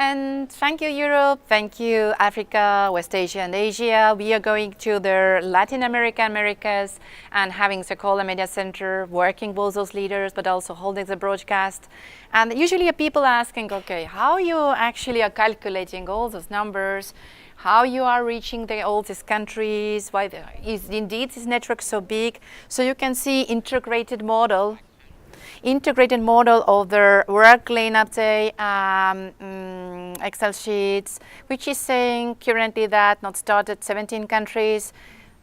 And thank you, Europe. Thank you, Africa, West Asia, and Asia. We are going to the Latin America, Americas, and having Sekolah Media Center, working with those leaders, but also holding the broadcast. And usually people asking, okay, how you actually are calculating all those numbers, how you are reaching all these countries, why is indeed this network so big? So you can see integrated model of their work cleanup day Excel sheets, which is saying currently that not started 17 countries.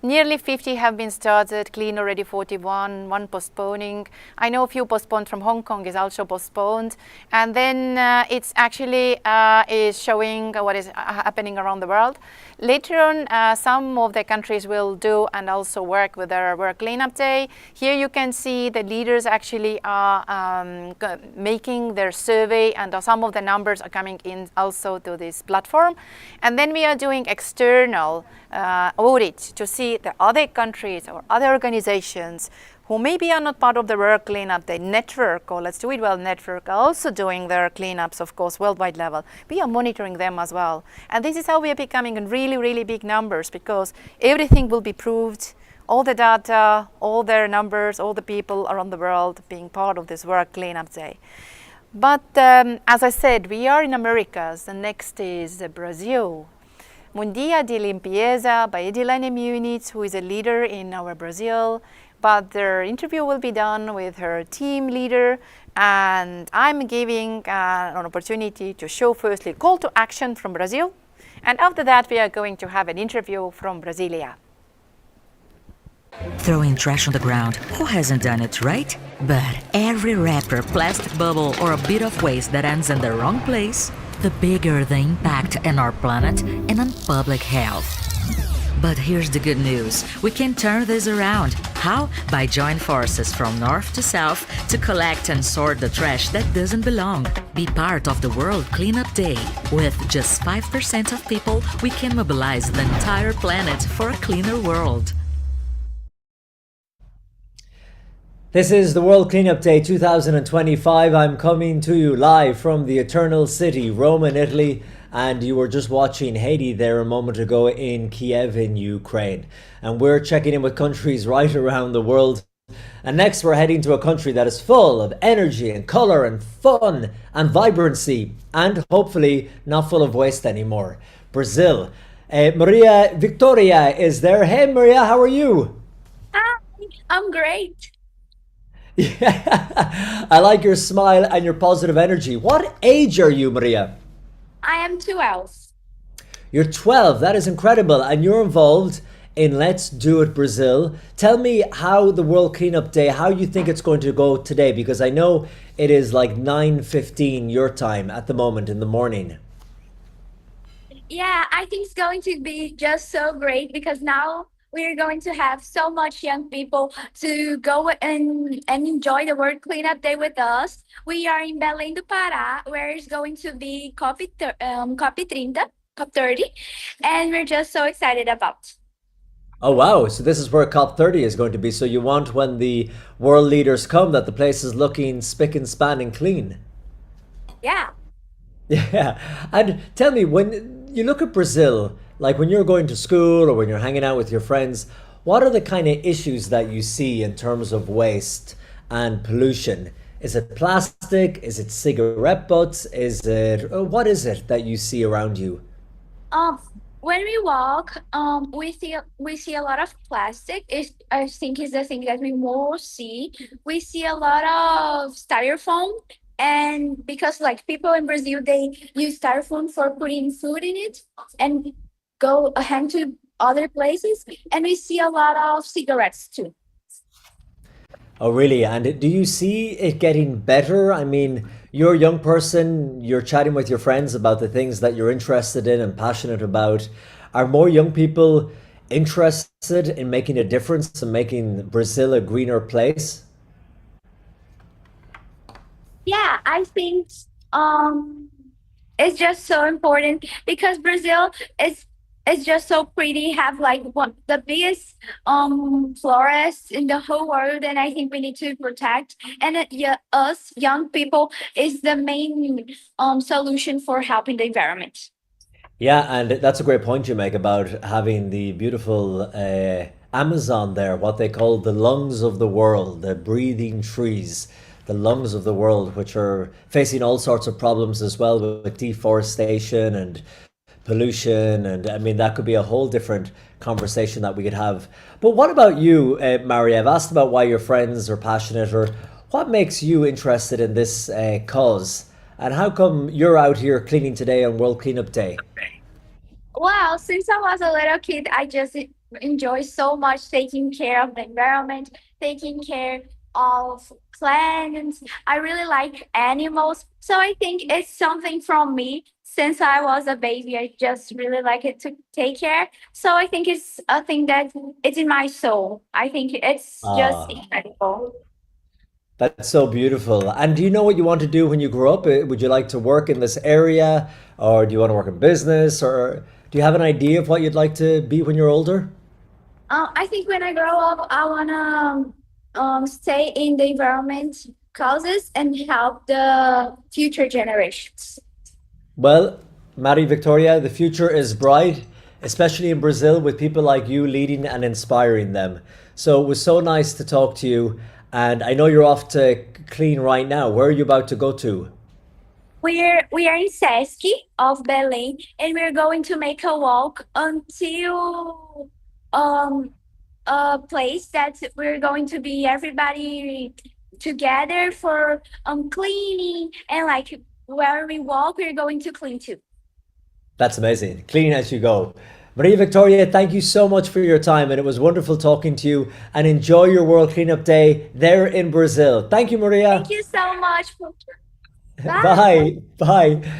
Nearly 50 have been started, clean already 41, one postponing. I know a few postponed from Hong Kong is also postponed. And then it's actually is showing what is happening around the world. Later on, some of the countries will do and also work with their work cleanup day. Here you can see the leaders actually are making their survey, and some of the numbers are coming in also to this platform. And then we are doing external audit to see the other countries or other organizations who maybe are not part of the work cleanup, the network, or Let's Do It Well network, are also doing their cleanups, of course, worldwide level. We are monitoring them as well. And this is how we are becoming in really, really big numbers, because everything will be proved, all the data, all their numbers, all the people around the world being part of this work cleanup day. But as I said, we are in Americas. The next is Brazil. Mundia de Limpieza by Edilene Muniz, who is a leader in our Brazil, but their interview will be done with her team leader, and I'm giving an opportunity to show firstly call to action from Brazil, and after that we are going to have an interview from Brasilia. Throwing trash on the ground, who hasn't done it, right? But every wrapper, plastic bubble, or a bit of waste that ends in the wrong place, the bigger the impact on our planet and on public health. But here's the good news. We can turn this around. How? By joining forces from north to south to collect and sort the trash that doesn't belong. Be part of the World Cleanup Day. With just 5% of people, we can mobilize the entire planet for a cleaner world. This is the World Cleanup Day 2025. I'm coming to you live from the Eternal City, Rome in Italy, and you were just watching Haiti there a moment ago in Kyiv in Ukraine. And we're checking in with countries right around the world. And next we're heading to a country that is full of energy and colour and fun and vibrancy, and hopefully not full of waste anymore. Brazil. Maria Victoria is there. Hey Maria, how are you? Hi, I'm great. Yeah, I like your smile and your positive energy. What age are you, Maria? I am 12. You're 12. That is incredible. And you're involved in Let's Do It Brazil. Tell me how the World Cleanup Day, how you think it's going to go today, because I know it is like 9:15 your time at the moment in the morning. Yeah, I think it's going to be just so great because now we're going to have so much young people to go and enjoy the World Cleanup Day with us. We are in Belém do Pará, where it's going to be COP 30, and we're just so excited about. Oh wow, so this is where COP 30 is going to be. So you want when the world leaders come that the place is looking spick and span and clean. Yeah. Yeah. And tell me, when you look at Brazil, like when you're going to school or when you're hanging out with your friends, what are the kind of issues that you see in terms of waste and pollution? Is it plastic? Is it cigarette butts? Is it, what is it that you see around you? Um, when we walk, we see a lot of plastic. I think is the thing that we more see. We see a lot of styrofoam, and because like people in Brazil, they use styrofoam for putting food in it and go ahead to other places, and we see a lot of cigarettes too. Oh, really? And do you see it getting better? I mean, you're a young person, you're chatting with your friends about the things that you're interested in and passionate about. Are more young people interested in making a difference and making Brazil a greener place? Yeah, I think um it's just so important because Brazil is it's just so pretty. Have like one the biggest forest in the whole world, and I think we need to protect. And yeah, us young people is the main solution for helping the environment. Yeah, and that's a great point you make about having the beautiful Amazon there, what they call the lungs of the world, the breathing trees, the lungs of the world, which are facing all sorts of problems as well with deforestation and pollution. And I mean, that could be a whole different conversation that we could have. But what about you, Mary? I've asked about why your friends are passionate, or what makes you interested in this cause? And how come you're out here cleaning today on World Cleanup Day? Well, since I was a little kid, I just enjoy so much taking care of the environment, taking care of plants. I really like animals. So I think it's something from me. Since I was a baby, I just really like it to take care. So I think it's a thing that it's in my soul. I think it's just Ah, incredible. that's so beautiful. And do you know what you want to do when you grow up? Would you like to work in this area, or do you want to work in business, or do you have an idea of what you'd like to be when you're older? I think when I grow up, I wanna stay in the environment causes and help the future generations. Well, Marie Victoria, the future is bright, especially in Brazil, with people like you leading and inspiring them. So it was so nice to talk to you. And I know you're off to clean right now. Where are you about to go to? We are in Sesc of Belém, and we're going to make a walk until um a place that we're going to be everybody together for cleaning, and like where we walk, we're going to clean too. That's amazing. Clean as you go. Maria Victoria, thank you so much for your time, and it was wonderful talking to you. And enjoy your World Cleanup Day there in Brazil. Thank you, Thank Maria. you so much. Bye. Bye. Bye.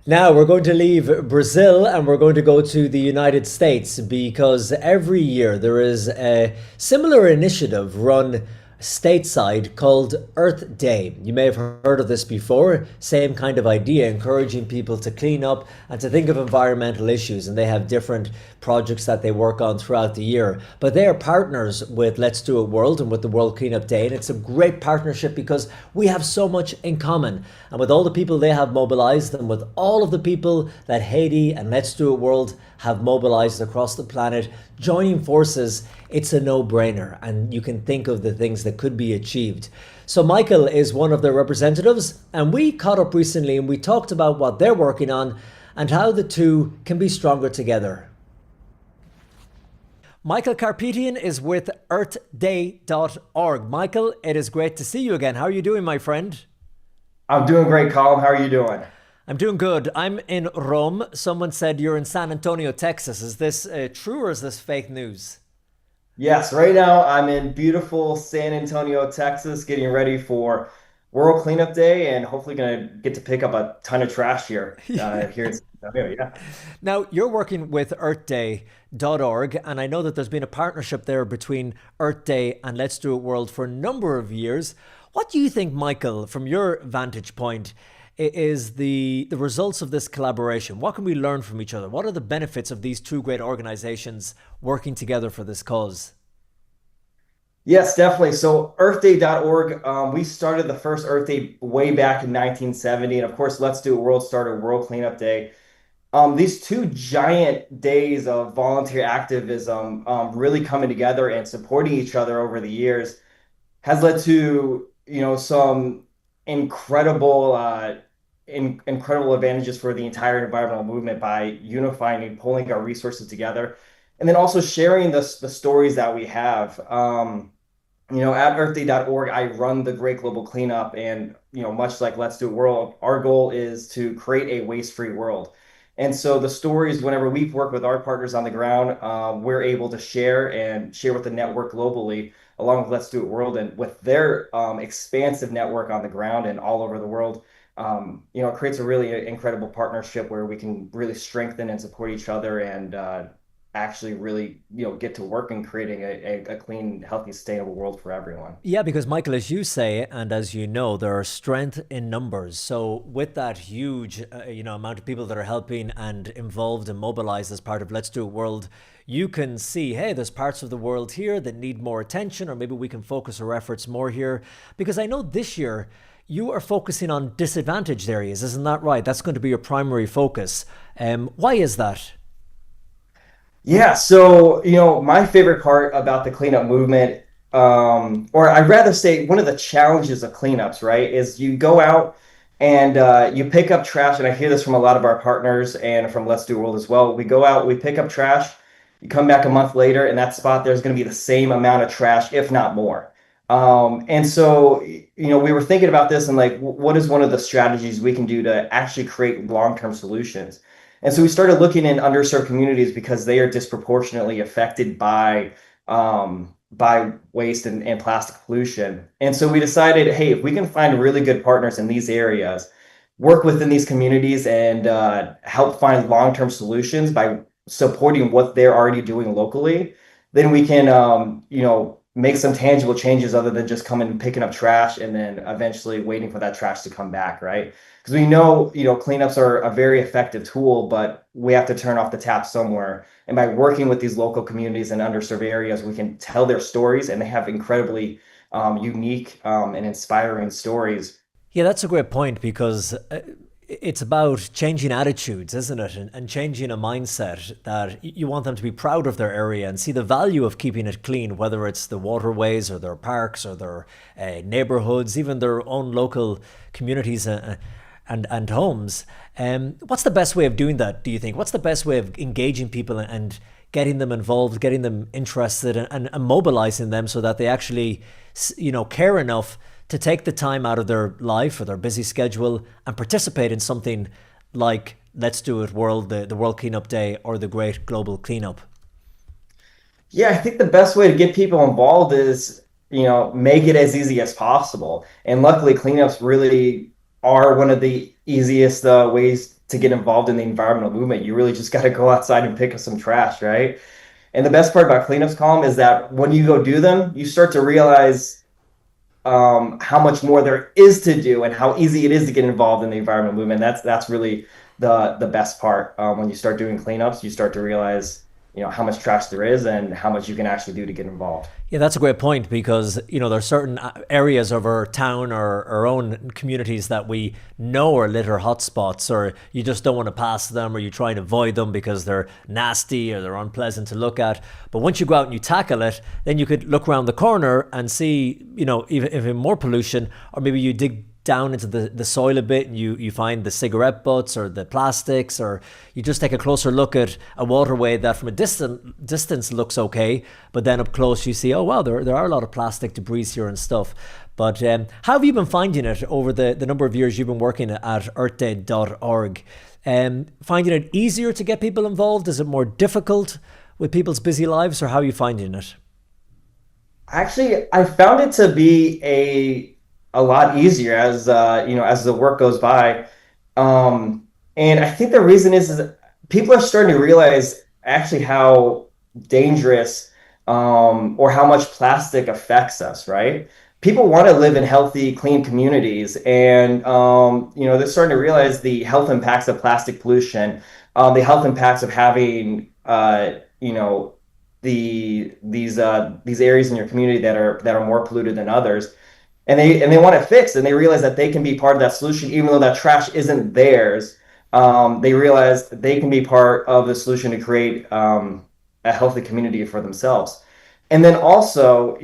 Now we're going to leave Brazil and we're going to go to the United States because every year there is a similar initiative run stateside called Earth Day. You may have heard of this before. Same kind of idea, encouraging people to clean up and to think of environmental issues. And they have different projects that they work on throughout the year. But they are partners with Let's Do It World and with the World Cleanup Day. And it's a great partnership because we have so much in common. And with all the people they have mobilized and with all of the people that Haiti and Let's Do It World have mobilized across the planet, joining forces, it's a no-brainer, and you can think of the things that could be achieved. So Michael is one of their representatives, and we caught up recently and we talked about what they're working on and how the two can be stronger together. Michael Karpetian is with earthday.org. Michael, it is great to see you again. How are you doing, my friend? I'm doing great, Colin. How are you doing? I'm doing good. I'm in Rome. Someone said you're in San Antonio, Texas. Is this true or is this fake news? Yes, right now I'm in beautiful San Antonio, Texas, getting ready for World Cleanup Day and hopefully gonna get to pick up a ton of trash here in San Antonio. Yeah. Now, you're working with earthday.org, and I know that there's been a partnership there between Earth Day and Let's Do It World for a number of years. What do you think, Michael, from your vantage point, is the results of this collaboration? What can we learn from each other? What are the benefits of these two great organizations working together for this cause? Yes, definitely. So earthday.org, we started the first Earth Day way back in 1970. And of course, Let's Do It World started World Cleanup Day. These two giant days of volunteer activism really coming together and supporting each other over the years has led to some incredible incredible advantages for the entire environmental movement by unifying and pulling our resources together, and then also sharing the stories that we have. At earthday.org, I run the Great Global Cleanup, and much like Let's Do It World, our goal is to create a waste-free world. And so the stories, whenever we've worked with our partners on the ground, we're able to share with the network globally, along with Let's Do It World, and with their expansive network on the ground and all over the world. It creates a really incredible partnership where we can really strengthen and support each other, and actually really, get to work in creating a clean, healthy, sustainable world for everyone. Yeah, because Michael, as you say, and as you know, there are strength in numbers. So with that huge, amount of people that are helping and involved and mobilized as part of Let's Do It World, you can see, hey, there's parts of the world here that need more attention, or maybe we can focus our efforts more here. Because I know this year you are focusing on disadvantaged areas, isn't that right? That's going to be your primary focus. Why is that? Yeah, so my favorite part about the cleanup movement, or I'd rather say one of the challenges of cleanups, right, is you go out and you pick up trash, and I hear this from a lot of our partners and from Let's Do World as well. We go out, we pick up trash, you come back a month later, and that spot there's going to be the same amount of trash, if not more. And so, we were thinking about this and like, what is one of the strategies we can do to actually create long-term solutions? And so we started looking in underserved communities because they are disproportionately affected by waste and plastic pollution. And so we decided, hey, if we can find really good partners in these areas, work within these communities and help find long-term solutions by supporting what they're already doing locally, then we can, make some tangible changes other than just coming and picking up trash and then eventually waiting for that trash to come back, right? Because we know, cleanups are a very effective tool, but we have to turn off the tap somewhere. And by working with these local communities in underserved areas, we can tell their stories, and they have incredibly unique and inspiring stories. Yeah, that's a great point because it's about changing attitudes, isn't it? And changing a mindset that you want them to be proud of their area and see the value of keeping it clean, whether it's the waterways or their parks or their neighborhoods, even their own local communities and homes. What's the best way of doing that, do you think? What's the best way of engaging people and getting them involved, getting them interested and mobilizing them so that they actually, care enough to take the time out of their life or their busy schedule and participate in something like Let's Do It World, the World Cleanup Day, or the Great Global Cleanup? Yeah, I think the best way to get people involved is, make it as easy as possible. And luckily, cleanups really are one of the easiest ways to get involved in the environmental movement. You really just got to go outside and pick up some trash, right? And the best part about cleanups, Colin, is that when you go do them, you start to realize how much more there is to do and how easy it is to get involved in the environmental movement. That's really the best part. When you start doing cleanups, you start to realize how much trash there is and how much you can actually do to get involved. Yeah, that's a great point because, there are certain areas of our town or our own communities that we know are litter hotspots, or you just don't want to pass them, or you try and avoid them because they're nasty or they're unpleasant to look at. But once you go out and you tackle it, then you could look around the corner and see, even more pollution, or maybe you dig down into the soil a bit and you find the cigarette butts or the plastics, or you just take a closer look at a waterway that from a distance looks okay, but then up close you see, oh wow, there are a lot of plastic debris here and stuff. But how have you been finding it over the number of years you've been working at earthday.org? Finding it easier to get people involved? Is it more difficult with people's busy lives, or how are you finding it? Actually, I found it to be a lot easier as the work goes by. And I think the reason is that people are starting to realize actually how dangerous or how much plastic affects us, right? People want to live in healthy, clean communities, and they're starting to realize the health impacts of plastic pollution, the health impacts of having these areas in your community that are more polluted than others. And they want it fixed, and they realize that they can be part of that solution, even though that trash isn't theirs. They realize that they can be part of the solution to create a healthy community for themselves. And then also,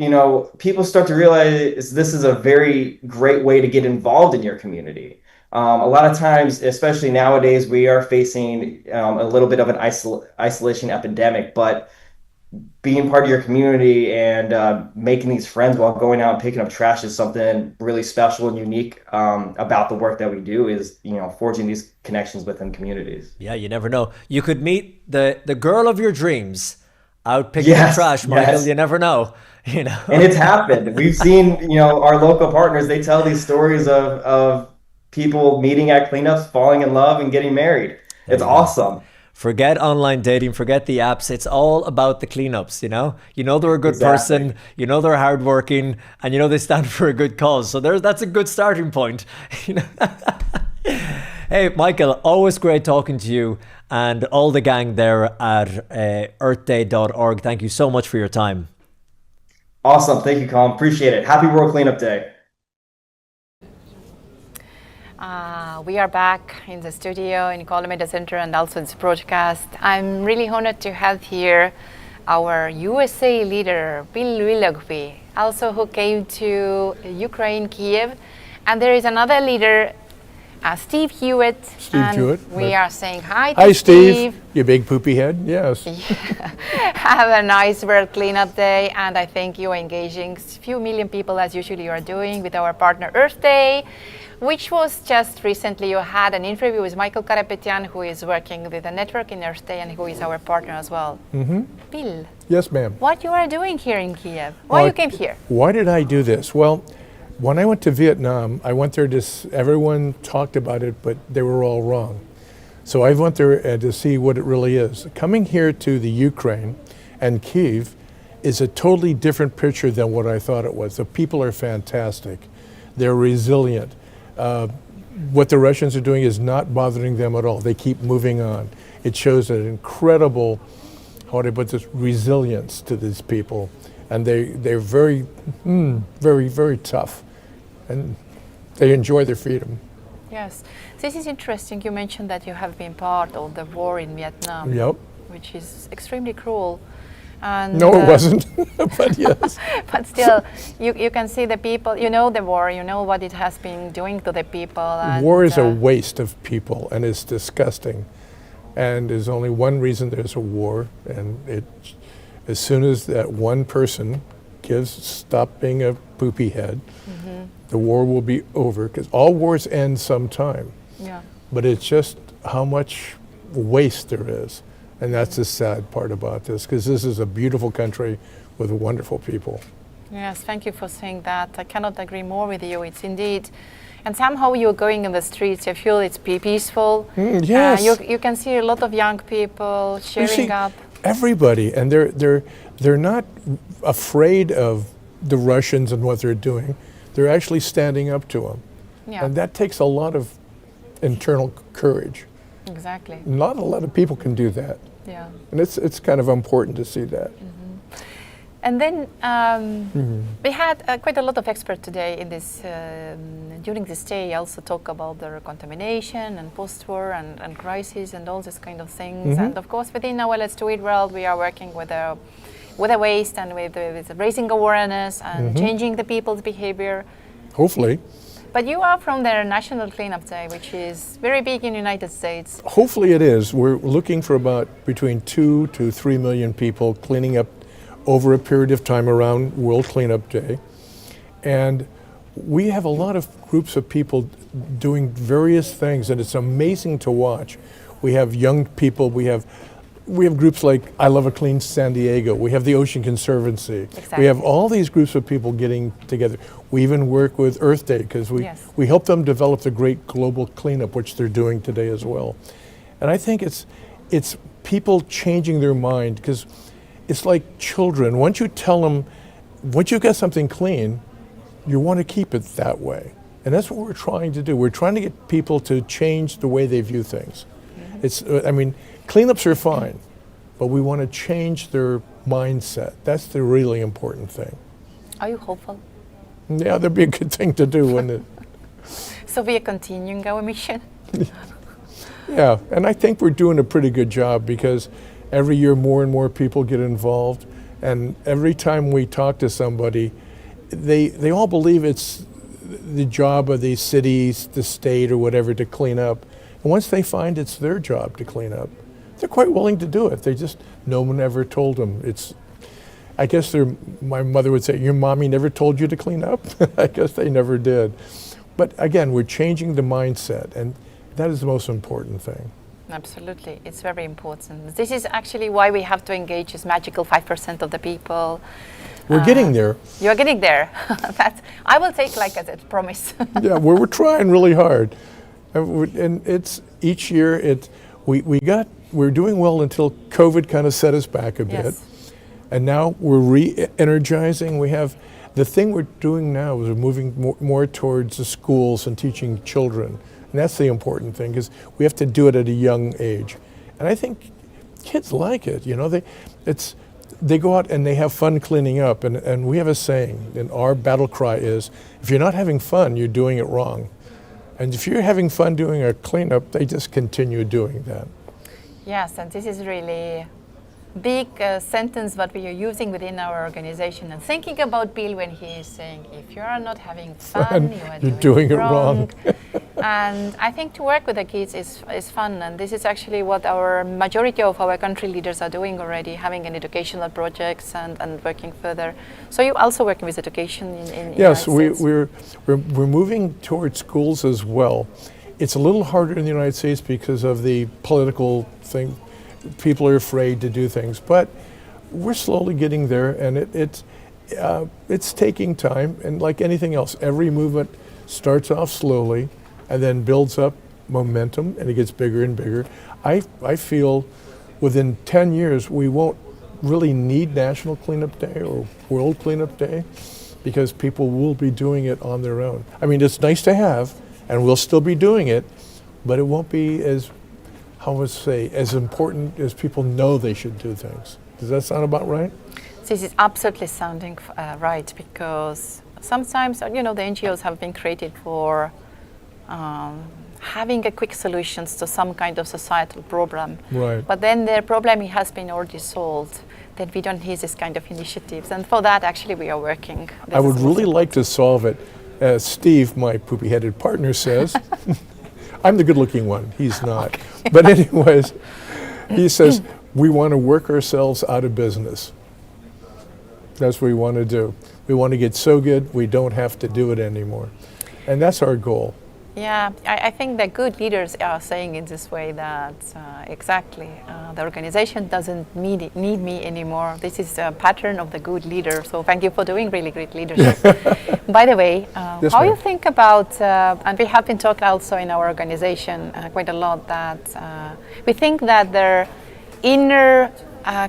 people start to realize this is a very great way to get involved in your community. A lot of times, especially nowadays, we are facing a little bit of an isolation epidemic, but being part of your community and making these friends while going out and picking up trash is something really special and unique about the work that we do, is forging these connections within communities. Yeah, you never know. You could meet the girl of your dreams out picking up trash, Michael. Yes. You never know. And it's happened. We've seen our local partners, they tell these stories of people meeting at cleanups, falling in love and getting married. It's awesome. Forget online dating, forget the apps. It's all about the cleanups, you know? You know they're a good person, you know they're hardworking, and you know they stand for a good cause. So that's a good starting point. You know? Hey, Michael, always great talking to you and all the gang there at earthday.org. Thank you so much for your time. Awesome. Thank you, Colin. Appreciate it. Happy World Cleanup Day. We are back in the studio in Columbia Media Center and also in this broadcast. I'm really honored to have here our USA leader, Bill Willoughby, also who came to Ukraine, Kyiv. And there is another leader, Steve Hewitt. Steve Hewitt. We are saying hi to Hi, Steve. Steve. You big poopy head. Yes. Have a nice World Cleanup Day, and I think you are engaging a few million people as usually you are doing with our partner Earth Day, which was just recently. You had an interview with Michael Karapetyan, who is working with the network in Earth Day and who is our partner as well. Bill. Yes, ma'am. What you are doing here in Kyiv? Why you came here? Why did I do this? Well, when I went to Vietnam, I went there everyone talked about it, but they were all wrong. So I went there to see what it really is. Coming here to the Ukraine and Kyiv is a totally different picture than what I thought it was. The people are fantastic. They're resilient. What the Russians are doing is not bothering them at all. They keep moving on. It shows an incredible, how do I put this, resilience to these people. And they're very, very, very tough. And they enjoy their freedom. Yes. This is interesting. You mentioned that you have been part of the war in Vietnam. Yep. Which is extremely cruel. And, no, it wasn't, but yes. But still, you can see the people, you know the war, you know what it has been doing to the people. And, war is a waste of people, and it's disgusting. And there's only one reason there's a war, and as soon as that one person stop being a poopy head, the war will be over, because all wars end sometime. Yeah. But it's just how much waste there is. And that's the sad part about this, because this is a beautiful country with wonderful people. Yes, thank you for saying that. I cannot agree more with you. It's indeed, and somehow you're going in the streets, you feel it's peaceful. Yes. You can see a lot of young people cheering up. Everybody, and they're not afraid of the Russians and what they're doing. They're actually standing up to them. Yeah. And that takes a lot of internal courage. Exactly. Not a lot of people can do that. Yeah. And it's kind of important to see that. And then we had quite a lot of experts today in this, during this day, also talk about the contamination and post-war and crisis and all these kind of things. And of course, within our Let's Do It world, we are working with the waste and with raising awareness and changing the people's behavior. Hopefully. But you are from the National Cleanup Day, which is very big in the United States. Hopefully it is. We're looking for about between 2 to 3 million people cleaning up over a period of time around World Cleanup Day. And we have a lot of groups of people doing various things, and it's amazing to watch. We have young people, we have groups like I Love a Clean San Diego, we have the Ocean Conservancy. Exactly. We have all these groups of people getting together. We even work with Earth Day, because we help them develop the great global cleanup, which they're doing today as well. And I think it's people changing their mind, because it's like children. Once you tell them, once you've got something clean, you want to keep it that way. And that's what we're trying to do. We're trying to get people to change the way they view things. I mean, cleanups are fine, but we want to change their mindset. That's the really important thing. Are you hopeful? Yeah, that'd be a good thing to do, wouldn't it? So we are continuing our mission? Yeah, and I think we're doing a pretty good job, because every year more and more people get involved, and every time we talk to somebody, they all believe it's the job of the cities, the state, or whatever to clean up. And once they find it's their job to clean up, they're quite willing to do it. No one ever told them. I guess my mother would say, your mommy never told you to clean up? I guess they never did. But again, we're changing the mindset, and that is the most important thing. Absolutely, it's very important. This is actually why we have to engage this magical 5% of the people. We're getting there. You're getting there. I will take like as a promise. Yeah, we're trying really hard. And it's each year we got we're doing well until COVID kind of set us back a bit. Yes. And now we're re-energizing. We have, the thing we're doing now is we're moving more towards the schools and teaching children. And that's the important thing, because we have to do it at a young age. And I think kids like it, you know, they go out and they have fun cleaning up. And we have a saying, and our battle cry is, if you're not having fun, you're doing it wrong. And if you're having fun doing a cleanup, they just continue doing that. Yes, and this is really big sentence that we are using within our organization, and thinking about Bill when he is saying, if you are not having fun, you're doing it wrong. And I think to work with the kids is fun, and this is actually what our majority of our country leaders are doing already, having an educational projects and working further. So you also working with education in yes, United States? we're moving towards schools as well. It's a little harder in the United States because of the political thing. People are afraid to do things, but we're slowly getting there, and it's taking time. And like anything else, every movement starts off slowly and then builds up momentum, and it gets bigger and bigger. I feel within 10 years we won't really need National Cleanup Day or World Cleanup Day, because people will be doing it on their own. I mean, it's nice to have, and we'll still be doing it, but it won't be as, how would I say, as important as people know they should do things. Does that sound about right? This is absolutely sounding right, because sometimes, you know, the NGOs have been created for having a quick solutions to some kind of societal problem. Right. But then their problem has been already solved. Then we don't need this kind of initiatives. And for that, actually, we are working. I would really like to solve it. As Steve, my poopy-headed partner, says, I'm the good-looking one. He's not. Okay. But anyways, he says, we want to work ourselves out of business. That's what we want to do. We want to get so good we don't have to do it anymore. And that's our goal. Yeah, I think the good leaders are saying in this way that exactly, the organization doesn't need me anymore. This is a pattern of the good leader. So thank you for doing really great leadership. By the way, yes, how ma'am. you think about, and we have been talking also in our organization quite a lot, that we think that their inner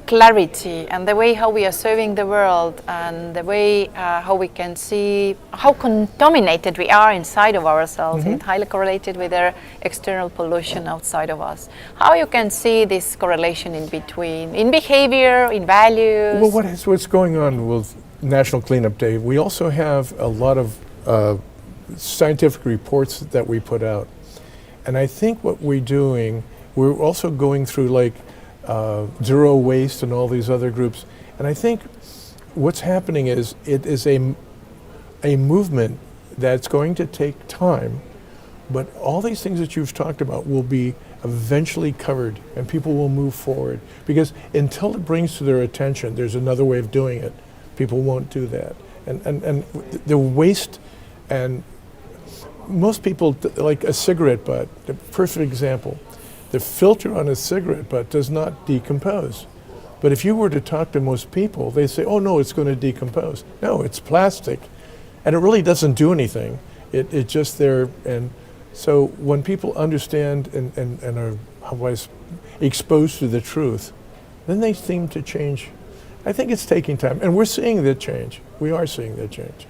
clarity and the way how we are serving the world, and the way how we can see how contaminated we are inside of ourselves, it's highly correlated with their external pollution outside of us. How you can see this correlation in between, in behavior, in values? Well, what's going on with National Cleanup Day? We also have a lot of scientific reports that we put out. And I think what we're doing, we're also going through like zero waste and all these other groups. And I think what's happening is it is a movement that's going to take time, but all these things that you've talked about will be eventually covered, and people will move forward. Because until it brings to their attention there's another way of doing it, people won't do that. And the waste, and most people, like a cigarette butt, the perfect example. The filter on a cigarette butt does not decompose. But if you were to talk to most people, they say, oh no, it's going to decompose. No, it's plastic. And it really doesn't do anything. It's just there. And so when people understand and are otherwise exposed to the truth, then they seem to change. I think it's taking time. And we're seeing that change. We are seeing that change.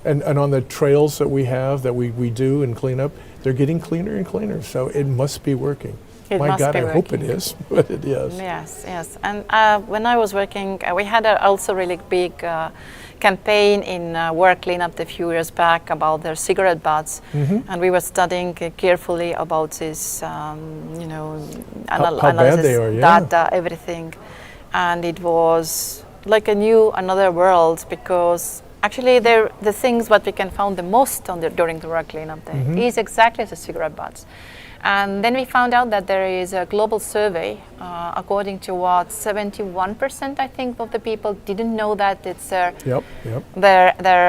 And on the trails that we have, that we do and clean up, they're getting cleaner and cleaner. So it must be working. My God, I hope it is, but it is. Yes, yes. And when I was working, we had also really big campaign in World Cleanup a few years back about their cigarette butts. And we were studying carefully about this, you know, how bad they are, yeah. data, everything. And it was like another world, because actually the things what we can find the most during the World Cleanup Day is exactly the cigarette butts. And then we found out that there is a global survey, according to what 71%, I think, of the people didn't know that it's their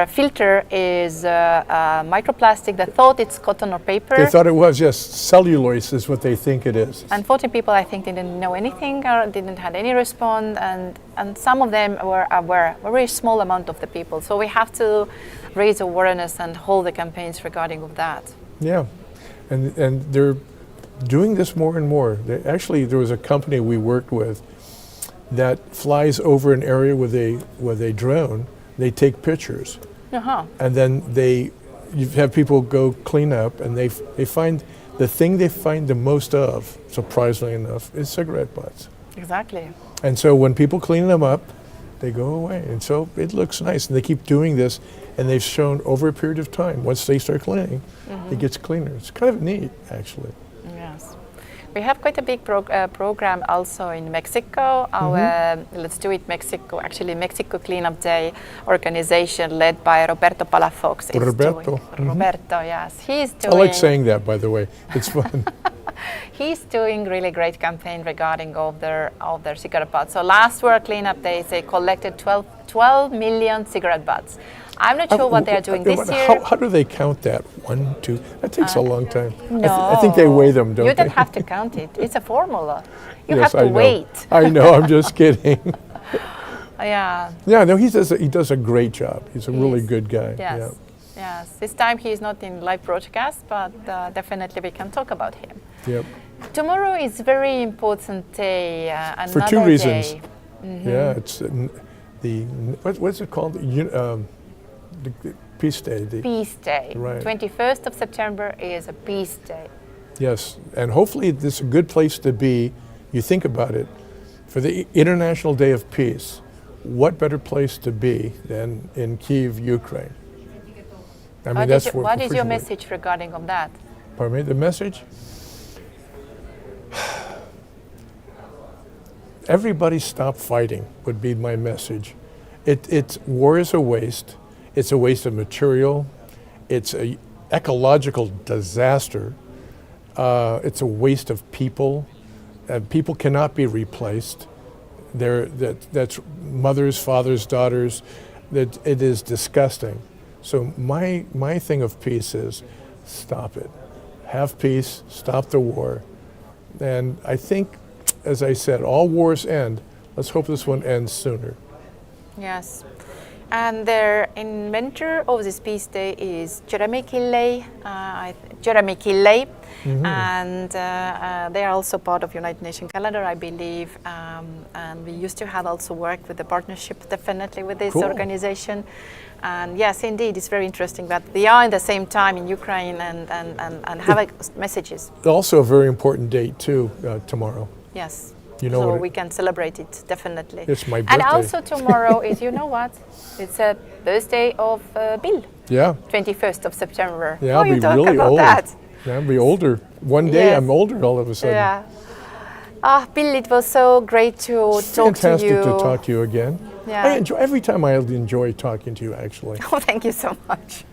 filter is microplastic. They thought it's cotton or paper. They thought it was, yes, cellulose is what they think it is. And 40 people, I think, didn't know anything or didn't have any response, and some of them were aware, a very small amount of the people. So we have to raise awareness and hold the campaigns regarding of that. Yeah. And they're doing this more and more. Actually, there was a company we worked with that flies over an area with a drone. They take pictures, and then you have people go clean up, and they find the thing they find the most of, surprisingly enough, is cigarette butts. Exactly. And so when people clean them up, they go away, and so it looks nice. And they keep doing this, and they've shown over a period of time, once they start cleaning, it gets cleaner. It's kind of neat, actually. Yes. We have quite a big program also in Mexico. Our Let's Do It Mexico, actually Mexico Cleanup Day organization led by Roberto Palafox. Roberto, yes. He's doing... I like saying that, by the way. It's fun. He's doing really great campaign regarding all their cigarette butts. So last World Cleanup Day, they collected 12 million cigarette butts. I'm not sure what they're doing this year. How do they count that? 1, 2? That takes a long time. No. I think they weigh them, don't they? You don't have to count it. It's a formula. You Yes, have to wait. I know. I'm just kidding. Yeah. Yeah, no, he does a great job. He's a really good guy. Yes. Yeah. Yes. This time he is not in live broadcast, but definitely we can talk about him. Yep. Tomorrow is very important day. For 2 reasons. Day. Yeah, it's what's it called? The Peace Day. Peace Day. Right. 21st of September is a Peace Day. Yes, and hopefully this is a good place to be. You think about it, for the International Day of Peace, what better place to be than in Kyiv, Ukraine? I mean, What is your message regarding of that? Pardon me, the message? Everybody stop fighting would be my message. War is a waste. It's a waste of material. It's an ecological disaster. It's a waste of people. People cannot be replaced. That's mothers, fathers, daughters. That it is disgusting. So my thing of peace is stop it. Have peace, stop the war. And I think, as I said, all wars end. Let's hope this one ends sooner. Yes. And their inventor of this Peace Day is Jeremy Killey. And they are also part of United Nations calendar, I believe. And we used to have also worked with the partnership, definitely, with this organization. And yes, indeed, it's very interesting that they are in the same time in Ukraine and have messages. Also a very important date, too, tomorrow. Yes. You know, so we can celebrate it, definitely. It's my birthday. And also tomorrow is, you know what? It's a birthday of Bill. Yeah. 21st of September. Yeah, I'll be really old. That? Yeah, I'll be older. One day I'm older all of a sudden. Yeah. Bill, it was so great to talk to you. Fantastic to talk to you again. Yeah. Every time I enjoy talking to you, actually. Oh, thank you so much.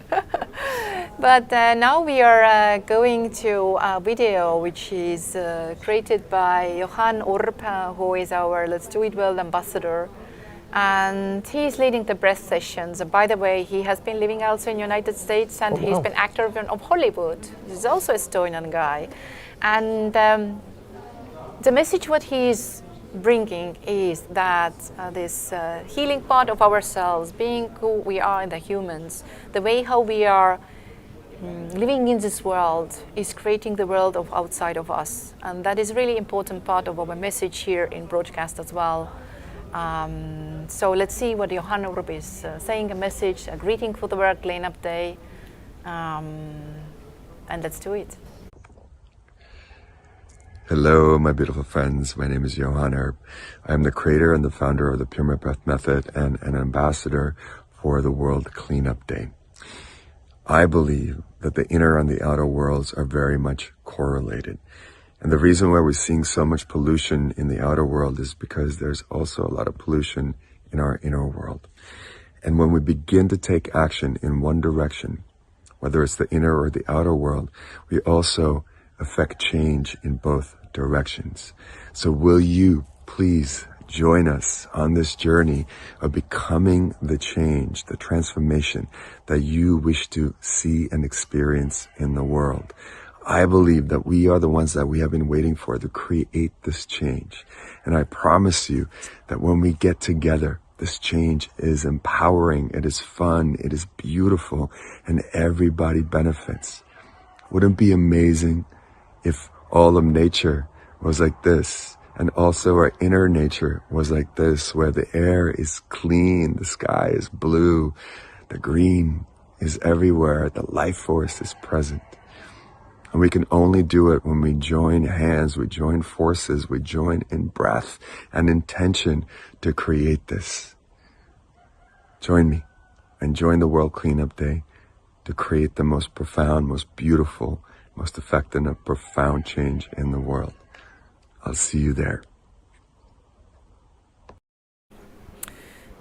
But now we are going to a video which is created by Johan Urb, who is our Let's Do It World ambassador. And he's leading the breath sessions. By the way, he has been living also in the United States, and he's been actor of Hollywood. He's also a Estonian guy. And the message what he's bringing is that this healing part of ourselves, being who we are in the humans, the way how we are living in this world is creating the world of outside of us. And that is really important part of our message here in broadcast as well. So let's see what Johan Urb is saying, a message, a greeting for the World Cleanup Day. And let's do it. Hello, my beautiful friends. My name is Johan Urb. I am the creator and the founder of the Pyramid Breath Method and an ambassador for the World Cleanup Day. I believe that the inner and the outer worlds are very much correlated. And the reason why we're seeing so much pollution in the outer world is because there's also a lot of pollution in our inner world. And when we begin to take action in one direction, whether it's the inner or the outer world, we also affect change in both directions. So will you please join us on this journey of becoming the change, the transformation that you wish to see and experience in the world? I believe that we are the ones that we have been waiting for to create this change. And I promise you that when we get together, this change is empowering, it is fun, it is beautiful, and everybody benefits. Wouldn't it be amazing if All of nature was like this. And also our inner nature was like this, where the air is clean, the sky is blue, the green is everywhere, the life force is present. And we can only do it when we join hands, we join forces, we join in breath and intention to create this. Join me and join the World Cleanup Day to create the most profound, most beautiful, most effective and profound change in the world. I'll see you there.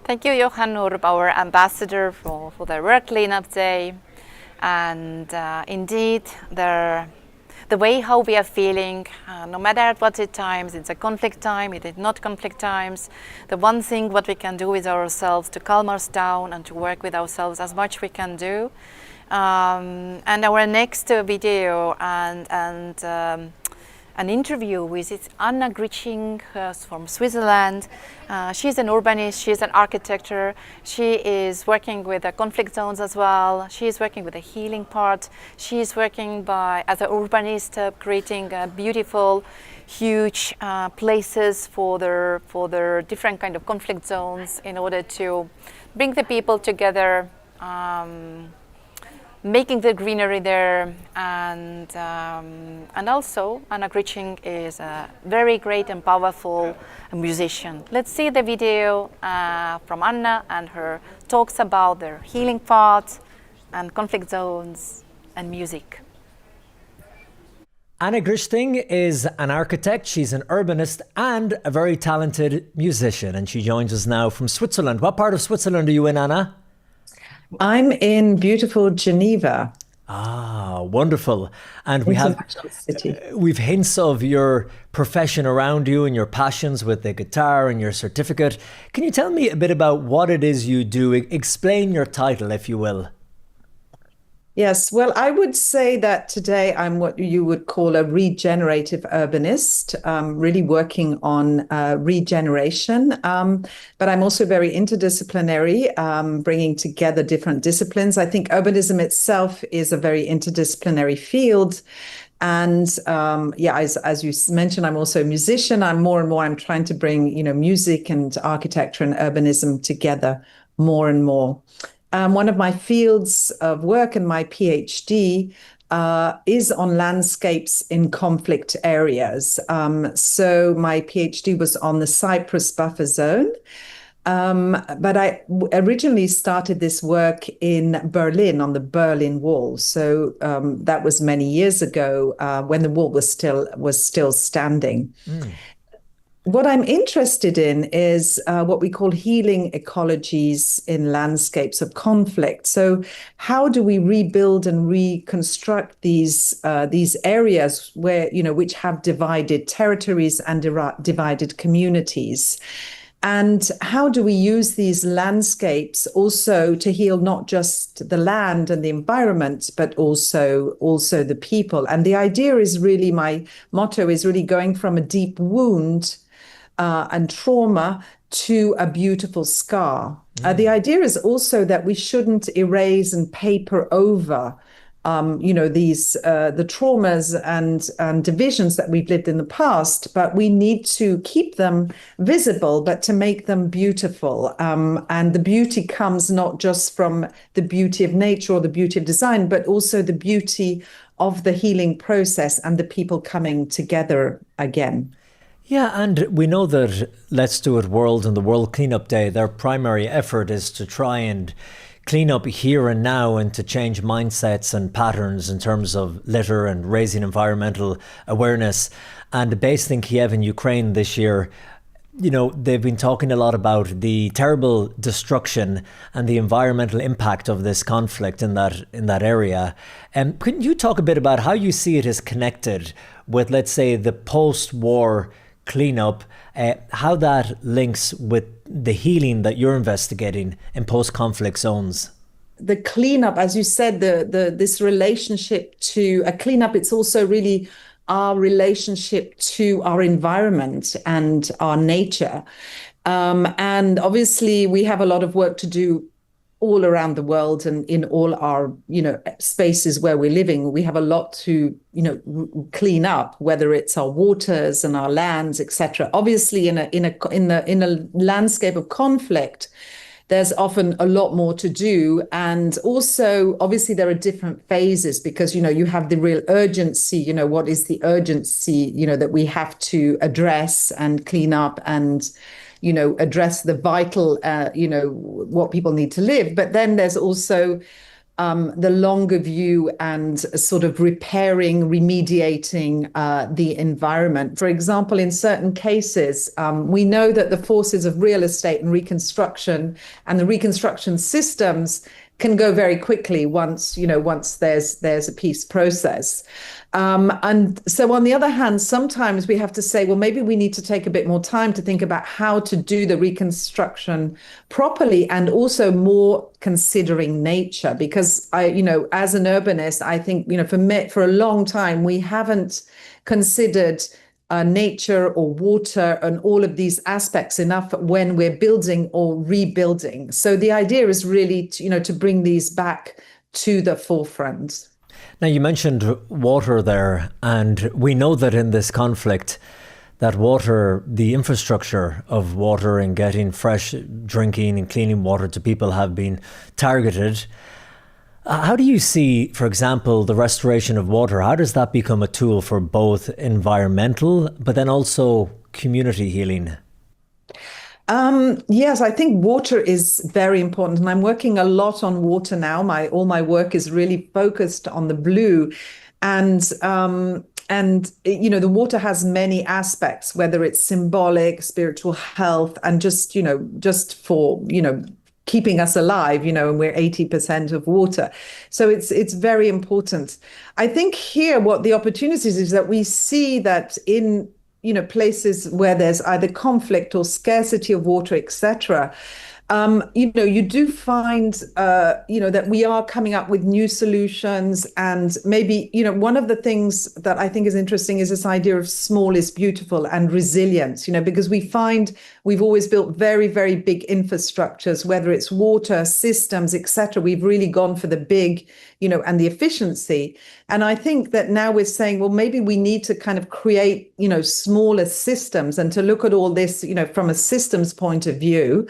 Thank you, Johan Urb, our ambassador for the World Cleanup Day. And indeed, the way how we are feeling, no matter at what times, it's a conflict time, it is not conflict times, the one thing what we can do with ourselves to calm us down and to work with ourselves as much we can do. And our next video and an interview with Anna Griching from Switzerland. She's an urbanist, she's an architect, she is working with the conflict zones as well, she is working with the healing part, she is working as an urbanist, creating beautiful, huge places for their different kind of conflict zones in order to bring the people together, making the greenery there, and also Anna Griching is a very great and powerful musician. Let's see the video from Anna and her talks about their healing part and conflict zones and music. Anna Grichting is an architect, she's an urbanist and a very talented musician, and she joins us now from Switzerland. What part of Switzerland are you in, Anna? I'm in beautiful Geneva. Ah, wonderful. And we've hints of your profession around you and your passions with the guitar and your certificate. Can you tell me a bit about what it is you do? Explain your title, if you will. Yes, well, I would say that today I'm what you would call a regenerative urbanist, really working on regeneration. But I'm also very interdisciplinary, bringing together different disciplines. I think urbanism itself is a very interdisciplinary field. And as you mentioned, I'm also a musician. I'm trying to bring, music and architecture and urbanism together more and more. One of my fields of work and my PhD is on landscapes in conflict areas. So my PhD was on the Cyprus buffer zone. But I originally started this work in Berlin, on the Berlin Wall. So that was many years ago when the wall was still standing. What I'm interested in is what we call healing ecologies in landscapes of conflict. So how do we rebuild and reconstruct these areas where, which have divided territories and divided communities? And how do we use these landscapes also to heal not just the land and the environment, but also the people? And the idea is really, my motto is really going from a deep wound and trauma to a beautiful scar. The idea is also that we shouldn't erase and paper over the traumas and divisions that we've lived in the past, but we need to keep them visible, but to make them beautiful. And the beauty comes not just from the beauty of nature or the beauty of design, but also the beauty of the healing process and the people coming together again. Yeah, and we know that Let's Do It World and the World Cleanup Day, their primary effort is to try and clean up here and now and to change mindsets and patterns in terms of litter and raising environmental awareness. And based in Kyiv in Ukraine this year, they've been talking a lot about the terrible destruction and the environmental impact of this conflict in that area. Couldn't you talk a bit about how you see it as connected with, let's say, the post-war cleanup, how that links with the healing that you're investigating in post-conflict zones? The cleanup, as you said, this relationship to a cleanup, it's also really our relationship to our environment and our nature. And obviously we have a lot of work to do all around the world and in all our, spaces where we're living. We have a lot to, clean up, whether it's our waters and our lands, etc. Obviously, in a landscape of conflict, there's often a lot more to do. And also, obviously, there are different phases because, you have the real urgency, what is the urgency, that we have to address and clean up and, address the vital, what people need to live. But then there's also the longer view and sort of repairing, remediating the environment. For example, in certain cases, we know that the forces of real estate and reconstruction and the reconstruction systems can go very quickly once there's a peace process. And so on the other hand, sometimes we have to say, well, maybe we need to take a bit more time to think about how to do the reconstruction properly and also more considering nature. Because as an urbanist, I think, for a long time, we haven't considered nature or water and all of these aspects enough when we're building or rebuilding. So the idea is really to bring these back to the forefront. Now, you mentioned water there, and we know that in this conflict, that water, the infrastructure of water and getting fresh drinking and cleaning water to people have been targeted. How do you see, for example, the restoration of water? How does that become a tool for both environmental, but then also community healing? Yes, I think water is very important, and I'm working a lot on water now. All my work is really focused on the blue, and the water has many aspects, whether it's symbolic, spiritual health, and just for keeping us alive, and we're 80% of water. So it's very important. I think here what the opportunities is that we see that in places where there's either conflict or scarcity of water, etc. You do find, that we are coming up with new solutions. And maybe, one of the things that I think is interesting is this idea of small is beautiful and resilience, because we find we've always built very, very big infrastructures, whether it's water systems, etc. We've really gone for the big, and the efficiency. And I think that now we're saying, well, maybe we need to kind of create, smaller systems and to look at all this, from a systems point of view.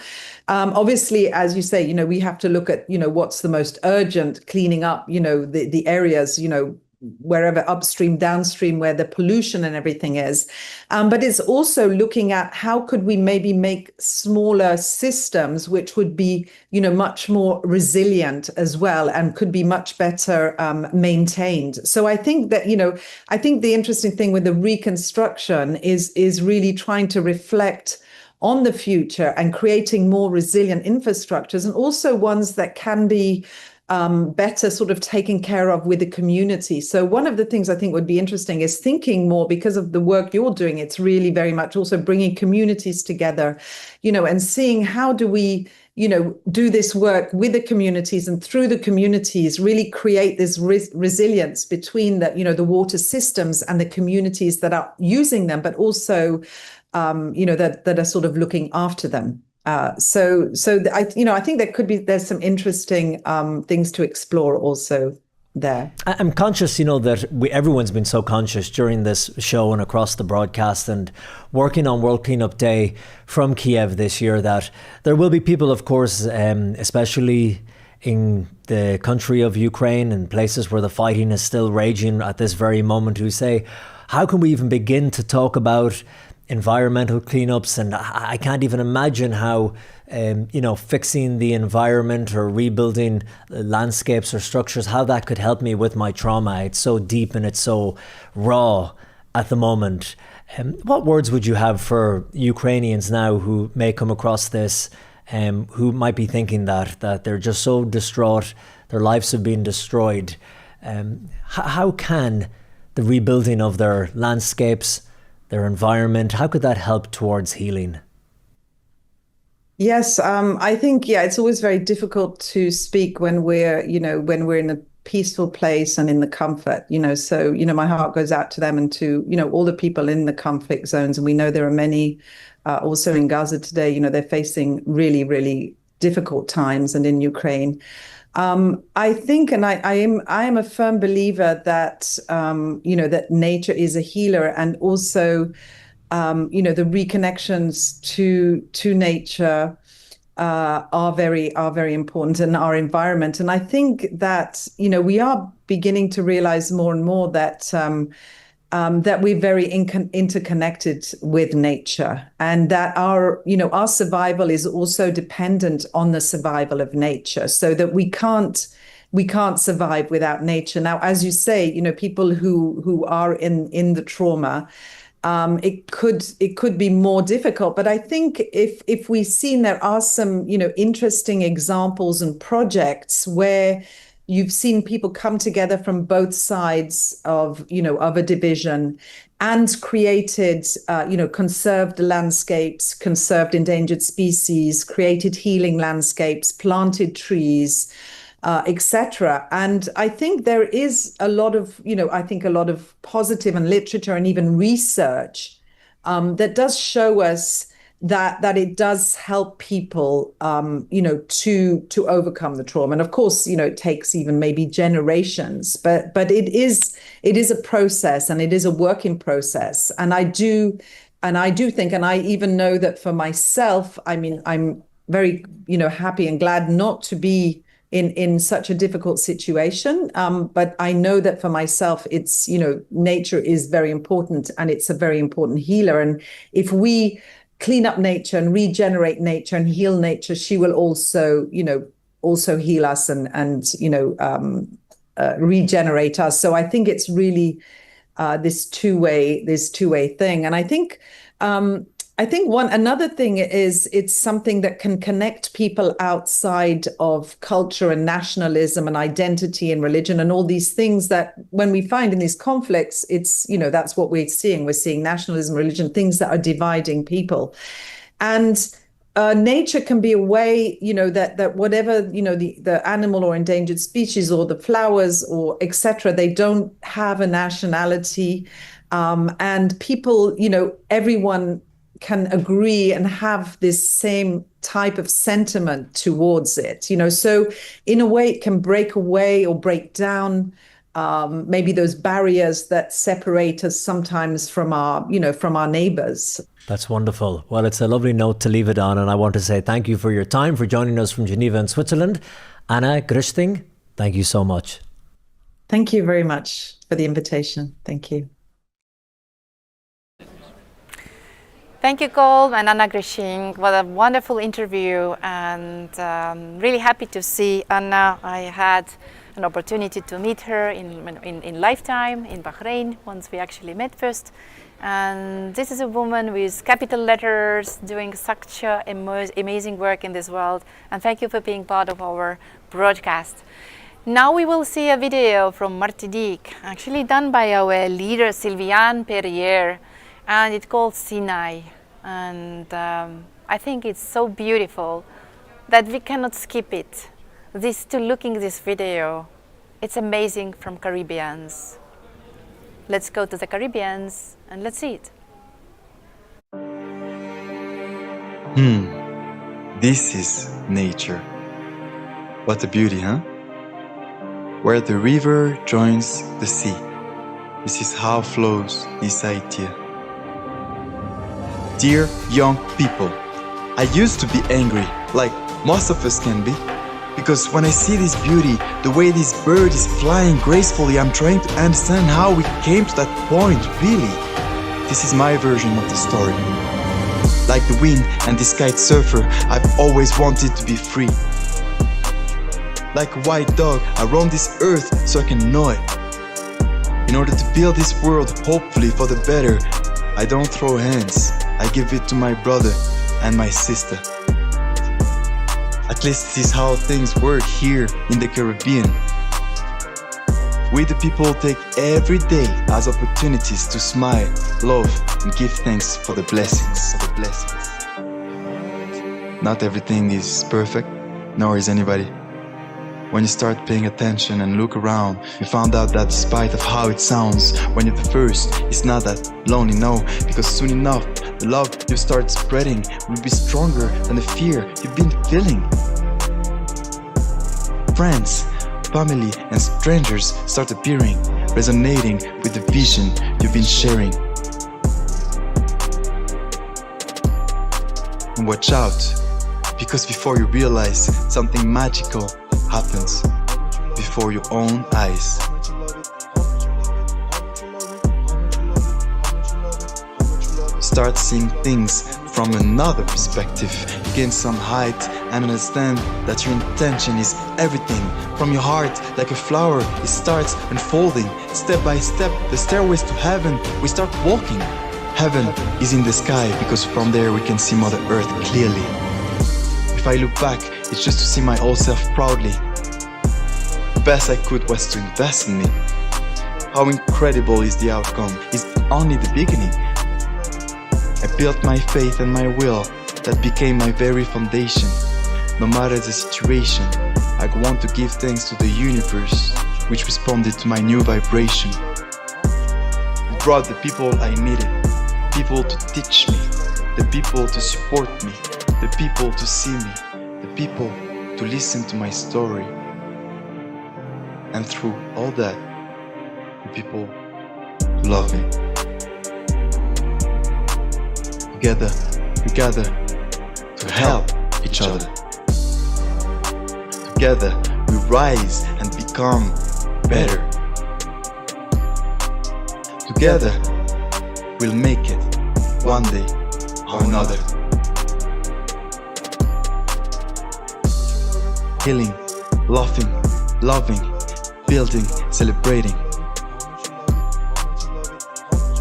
Obviously, as you say, we have to look at, what's the most urgent, cleaning up, the areas, wherever upstream, downstream, where the pollution and everything is. But it's also looking at how could we maybe make smaller systems, which would be, much more resilient as well and could be much better maintained. So I think that, I think the interesting thing with the reconstruction is really trying to reflect on the future and creating more resilient infrastructures and also ones that can be better sort of taken care of with the community. So one of the things I think would be interesting is thinking more, because of the work you're doing, it's really very much also bringing communities together, and seeing how do we, do this work with the communities and through the communities really create this resilience between the water systems and the communities that are using them, but also, that are sort of looking after them. So I think there's some interesting things to explore also there. I'm conscious, that everyone's been so conscious during this show and across the broadcast and working on World Cleanup Day from Kyiv this year, that there will be people, of course, especially in the country of Ukraine and places where the fighting is still raging at this very moment, who say, how can we even begin to talk about environmental cleanups? And I can't even imagine how, fixing the environment or rebuilding landscapes or structures, how that could help me with my trauma. It's so deep and it's so raw at the moment. What words would you have for Ukrainians now who may come across this, who might be thinking that they're just so distraught, their lives have been destroyed? How can the rebuilding of their landscapes, their environment, how could that help towards healing? Yes, I think, it's always very difficult to speak when we're in a peaceful place and in the comfort, so, my heart goes out to them and to, all the people in the conflict zones. And we know there are many also in Gaza today, they're facing really, really difficult times and in Ukraine. I think, and I am a firm believer that that nature is a healer, and also the reconnections to nature are very important in our environment. And I think that we are beginning to realize more and more that that we're very interconnected with nature, and that our survival is also dependent on the survival of nature, so that we can't survive without nature. Now, as you say, people who are in the trauma, it could be more difficult. But I think if we've seen, there are some interesting examples and projects where you've seen people come together from both sides of a division and created conserved landscapes, conserved endangered species, created healing landscapes, planted trees, etc. And I think there is a lot of positive and literature and even research that does show us that it does help people, to overcome the trauma. And of course, it takes even maybe generations, but it is a process, and it is a working process. And I do think, and I even know that for myself, I mean, I'm very, happy and glad not to be in such a difficult situation. But I know that for myself, it's, nature is very important, and it's a very important healer. And if we clean up nature and regenerate nature and heal nature, she will also heal us and regenerate us. So I think it's really this two-way thing. And I think another thing is, it's something that can connect people outside of culture and nationalism and identity and religion and all these things that when we find in these conflicts, it's, that's what we're seeing. We're seeing nationalism, religion, things that are dividing people. And nature can be a way, that whatever, the animal or endangered species or the flowers or etc., they don't have a nationality. And people, everyone can agree and have this same type of sentiment towards it, so in a way it can break away or break down maybe those barriers that separate us sometimes from our neighbors. That's wonderful. Well, it's a lovely note to leave it on, and I want to say thank you for your time, for joining us from Geneva in Switzerland. Anna Grichting, thank you so much. Thank you very much for the invitation. Thank you. Thank you, Cole and Anna Grichting. What a wonderful interview, and really happy to see Anna. I had an opportunity to meet her in lifetime in Bahrain, once we actually met first. And this is a woman with capital letters doing such amazing work in this world. And thank you for being part of our broadcast. Now we will see a video from Martinique, actually done by our leader Sylviane Perrier. And it's called Sinai, and I think it's so beautiful that we cannot skip it. To looking this video, it's amazing from Caribbeans. Let's go to the Caribbeans and let's see it. This is nature. What a beauty, huh? Where the river joins the sea. This is how flows this idea. Dear young people, I used to be angry, like most of us can be, because when I see this beauty, the way this bird is flying gracefully, I'm trying to understand how we came to that point, really. This is my version of the story. Like the wind and this kite surfer, I've always wanted to be free. Like a white dog, I roam this earth so I can know it. In order to build this world, hopefully for the better, I don't throw hands. I give it to my brother and my sister. At least this is how things work here in the Caribbean. We the people take every day as opportunities to smile, love, and give thanks for the blessings. Not everything is perfect, nor is anybody. When you start paying attention and look around, you found out that despite of how it sounds, when you're the first, it's not that lonely, no, because soon enough, the love you start spreading will be stronger than the fear you've been feeling. friends, family, and strangers start appearing, resonating with the vision you've been sharing. And watch out, because before you realize, something magical happens before your own eyes. Start seeing things from another perspective, gain some height and understand that your intention is everything. From your heart, like a flower, it starts unfolding. Step by step, the stairways to heaven, we start walking. Heaven is in the sky because from there we can see Mother Earth clearly. If I look back, it's just to see my old self proudly. The best I could was to invest in me. How incredible is the outcome? It's only the beginning. I built my faith and my will, that became my very foundation. No matter the situation, I want to give thanks to the universe, which responded to my new vibration. It brought the people I needed, people to teach me, the people to support me, the people to see me, the people to listen to my story. And through all that, the people love me. Together, we gather to help each other. Together, we rise and become better. Together, we'll make it one day or another. Healing, laughing, loving, building, celebrating.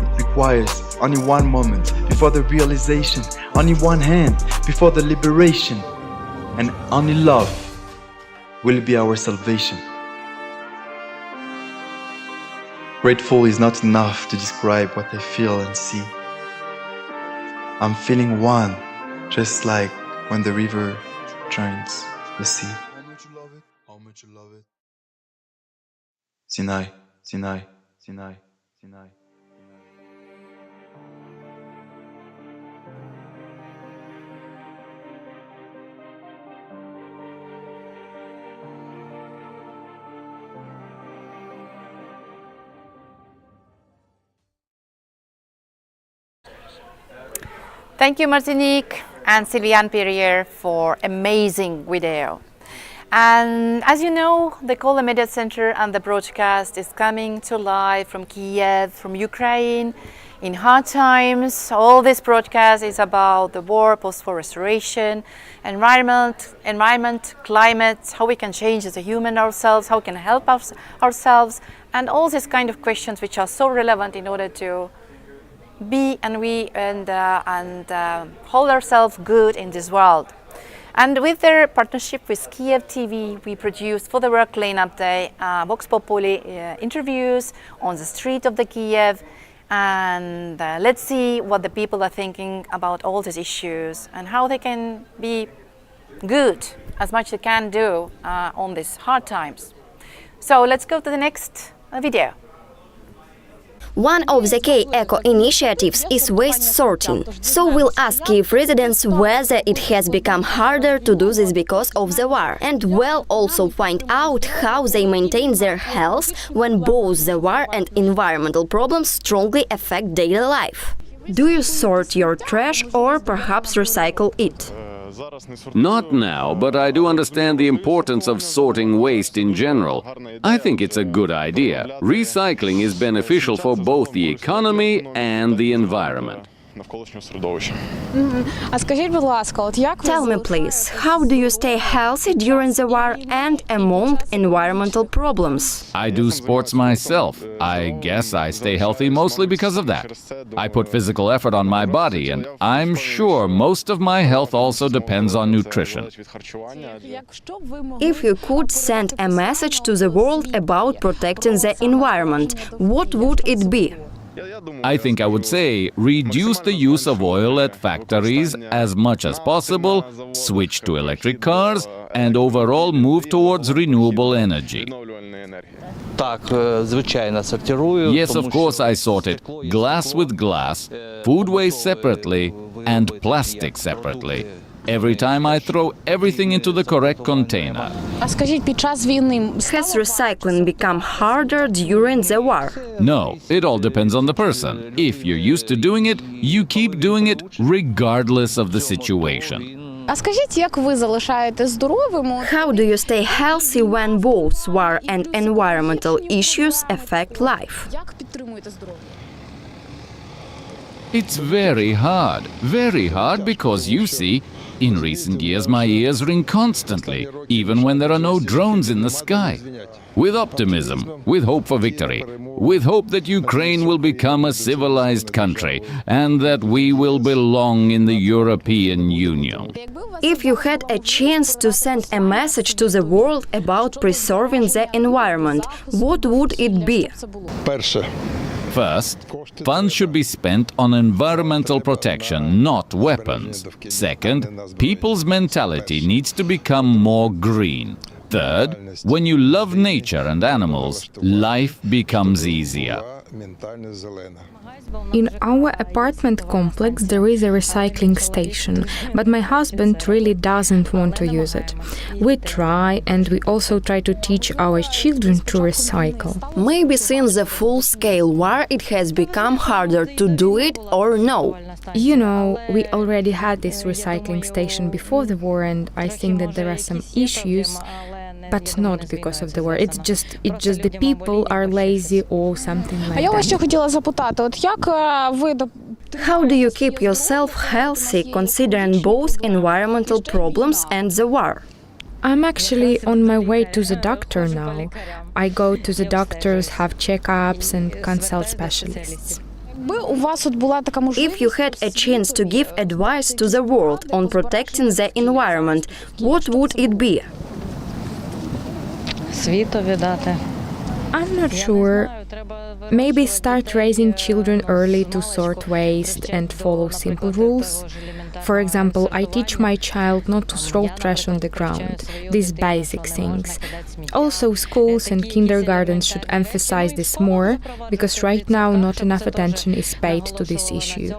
It requires only one moment before the realization, only one hand before the liberation, and only love will be our salvation. Grateful is not enough to describe what I feel and see. I'm feeling one, just like when the river joins the sea. How much you love it? How much you love it? Sinai, Sinai, Sinai, Sinai. Thank you, Martinique and Sylviane Perrier, for amazing video. And as you know, the Kola Media Center and the broadcast is coming to live from Kyiv, from Ukraine, in hard times. All this broadcast is about the war, post-war restoration, environment, climate, how we can change as a human ourselves, how we can help ourselves, and all these kind of questions which are so relevant in order to be and hold ourselves good in this world. And with their partnership with Kyiv TV, we produced for the World Cleanup Day Vox Populi interviews on the street of the Kyiv, and let's see what the people are thinking about all these issues and how they can be good as much as they can do on these hard times. So let's go to the next video. One of the key eco-initiatives is waste sorting. So we'll ask Kyiv residents whether it has become harder to do this because of the war, and we'll also find out how they maintain their health when both the war and environmental problems strongly affect daily life. Do you sort your trash or perhaps recycle it? Not now, but I do understand the importance of sorting waste in general. I think it's a good idea. Recycling is beneficial for both the economy and the environment. Tell me, please, how do you stay healthy during the war and among environmental problems? I do sports myself. I guess I stay healthy mostly because of that. I put physical effort on my body, and I'm sure most of my health also depends on nutrition. If you could send a message to the world about protecting the environment, what would it be? I think I would say reduce the use of oil at factories as much as possible, switch to electric cars, and overall move towards renewable energy. Yes, of course I sort it. Glass with glass, food waste separately, and plastic separately. every time I throw everything into the correct container. Has recycling become harder during the war? No, it all depends on the person. If you're used to doing it, you keep doing it regardless of the situation. How do you stay healthy when both war and environmental issues affect life? It's very hard because you see, in recent years my ears ring constantly, even when there are no drones in the sky. With optimism, with hope for victory, with hope that Ukraine will become a civilized country and that we will belong in the European Union. If you had a chance to send a message to the world about preserving the environment, what would it be? First, funds should be spent on environmental protection, not weapons. Second, people's mentality needs to become more green. Third, when you love nature and animals, life becomes easier. In our apartment complex there is a recycling station, but my husband really doesn't want to use it. We try, and we also try to teach our children to recycle. Maybe since the full-scale war it has become harder to do it, or no? You know, we already had this recycling station before the war, and I think that there are some issues, but not because of the war. It's just the people are lazy or something like that. How do you keep yourself healthy considering both environmental problems and the war? I'm actually on my way to the doctor now. I go to the doctors, have checkups and consult specialists. If you had a chance to give advice to the world on protecting the environment, what would it be? I'm not sure. Maybe start raising children early to sort waste and follow simple rules. For example, I teach my child not to throw trash on the ground, these basic things. Also, schools and kindergartens should emphasize this more, because right now not enough attention is paid to this issue.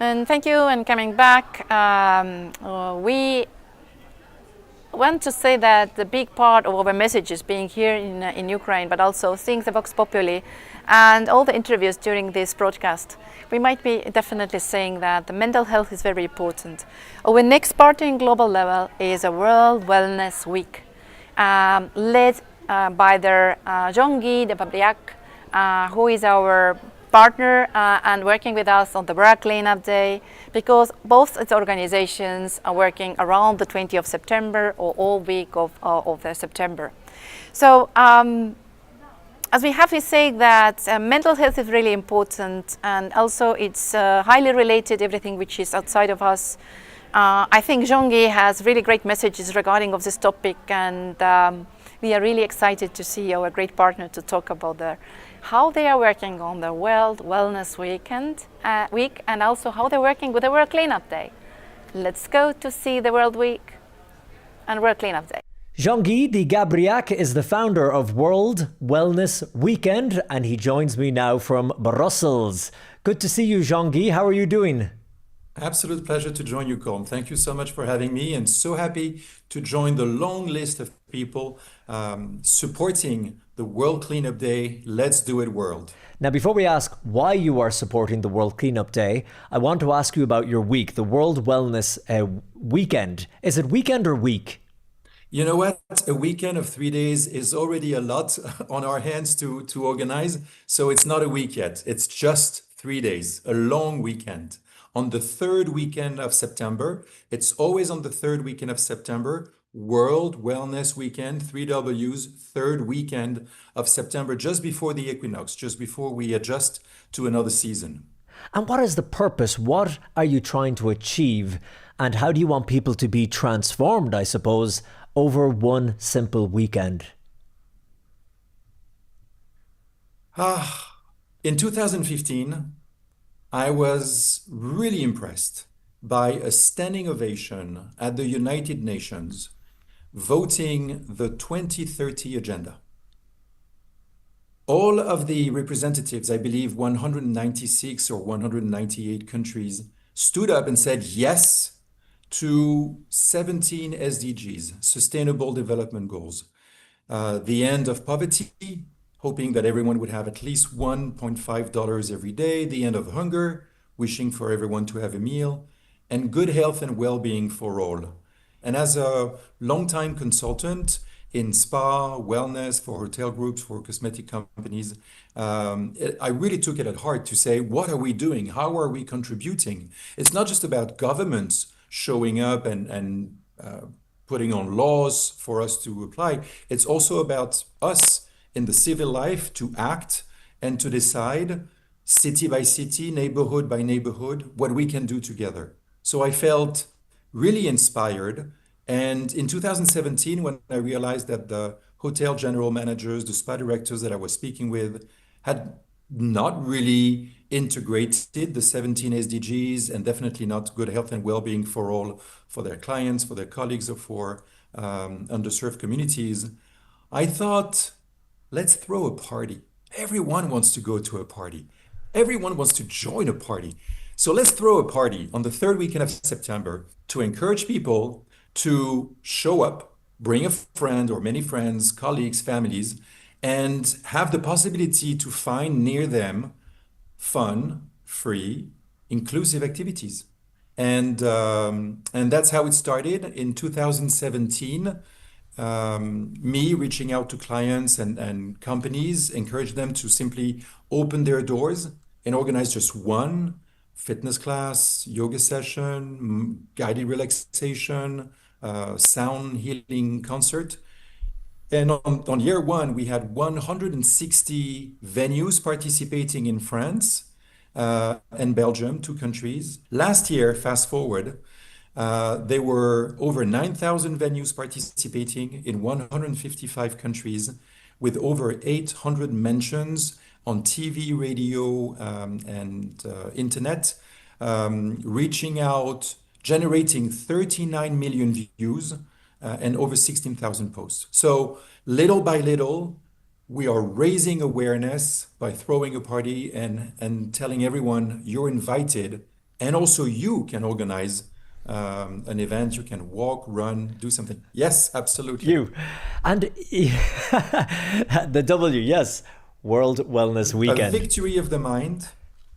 And thank you. And coming back, we want to say that the big part of our message is being here in Ukraine, but also seeing the Vox Populi and all the interviews during this broadcast. We might be definitely saying that the mental health is very important. Our next part in global level is a World Wellness Week, led by the Jean-Guy de Babriac, who is our partner and working with us on the World Cleanup Day, because both its organizations are working around the 20th of September or all week of the September. So as we have to say that mental health is really important, and also it's highly related everything which is outside of us. I think Jean-Guy has really great messages regarding of this topic, and we are really excited to see our great partner to talk about how they are working on the World Wellness Week and also how they're working with the World Cleanup Day. Let's go to see the World Week and World Cleanup Day. Jean-Guy de Gabriac is the founder of World Wellness Weekend, and he joins me now from Brussels. Good to see you, Jean-Guy. How are you doing? Absolute pleasure to join you, Colm. Thank you so much for having me, and so happy to join the long list of people supporting the World Cleanup Day. Let's do it, world. Now, before we ask why you are supporting the World Cleanup Day, I want to ask you about your week, the World Wellness Weekend. Is it weekend or week? You know what? A weekend of 3 days is already a lot on our hands to organize. So it's not a week yet. It's just 3 days, a long weekend. On the third weekend of September, it's always on the third weekend of September, World Wellness Weekend, 3Ws, third weekend of September, just before the equinox, just before we adjust to another season. And what is the purpose? What are you trying to achieve? And how do you want people to be transformed, I suppose, over one simple weekend? In 2015, I was really impressed by a standing ovation at the United Nations voting the 2030 agenda. all of the representatives, I believe 196 or 198 countries, stood up and said yes to 17 SDGs, Sustainable Development Goals. The end of poverty, hoping that everyone would have at least $1.5 every day, the end of hunger, wishing for everyone to have a meal, and good health and well-being for all. And as a longtime consultant in spa, wellness, for hotel groups, for cosmetic companies, I really took it at heart to say, what are we doing? How are we contributing? It's not just about governments showing up and putting on laws for us to apply. It's also about us in the civil life to act and to decide city by city, neighborhood by neighborhood, what we can do together. So I felt really inspired. And in 2017, when I realized that the hotel general managers, the spa directors that I was speaking with had not really integrated the 17 SDGs and definitely not good health and well-being for all, for their clients, for their colleagues, or for underserved communities, I thought, let's throw a party. Everyone wants to go to a party. Everyone wants to join a party. So let's throw a party on the third weekend of September to encourage people to show up, bring a friend or many friends, colleagues, families, and have the possibility to find near them fun, free, inclusive activities. And that's how it started in 2017. Me reaching out to clients and companies, encourage them to simply open their doors and organize just one fitness class, yoga session, guided relaxation, sound healing concert. And on year one, we had 160 venues participating in France and Belgium, two countries. Last year, fast forward, there were over 9,000 venues participating in 155 countries with over 800 mentions on TV, radio, and internet, reaching out, generating 39 million views and over 16,000 posts. So little by little, we are raising awareness by throwing a party and telling everyone you're invited, and also you can organize an event, you can walk, run, do something. Yes, absolutely. You. And the W, yes, World Wellness Weekend. A victory of the mind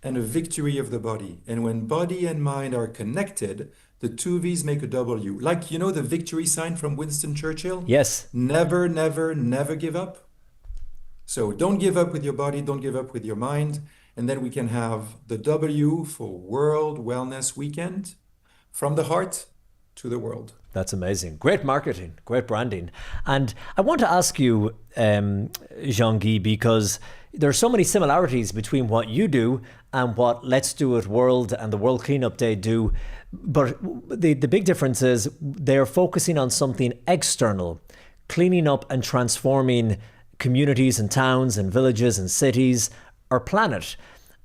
and a victory of the body. And when body and mind are connected, the two V's make a W. Like, you know, the victory sign from Winston Churchill? Yes. Never, never, never give up. So don't give up with your body, don't give up with your mind. And then we can have the W for World Wellness Weekend, from the heart to the world. That's amazing. Great marketing, great branding. And I want to ask you, Jean-Guy, because there are so many similarities between what you do and what Let's Do It World and the World Cleanup Day do. But the big difference is they're focusing on something external, cleaning up and transforming communities and towns and villages and cities, our planet.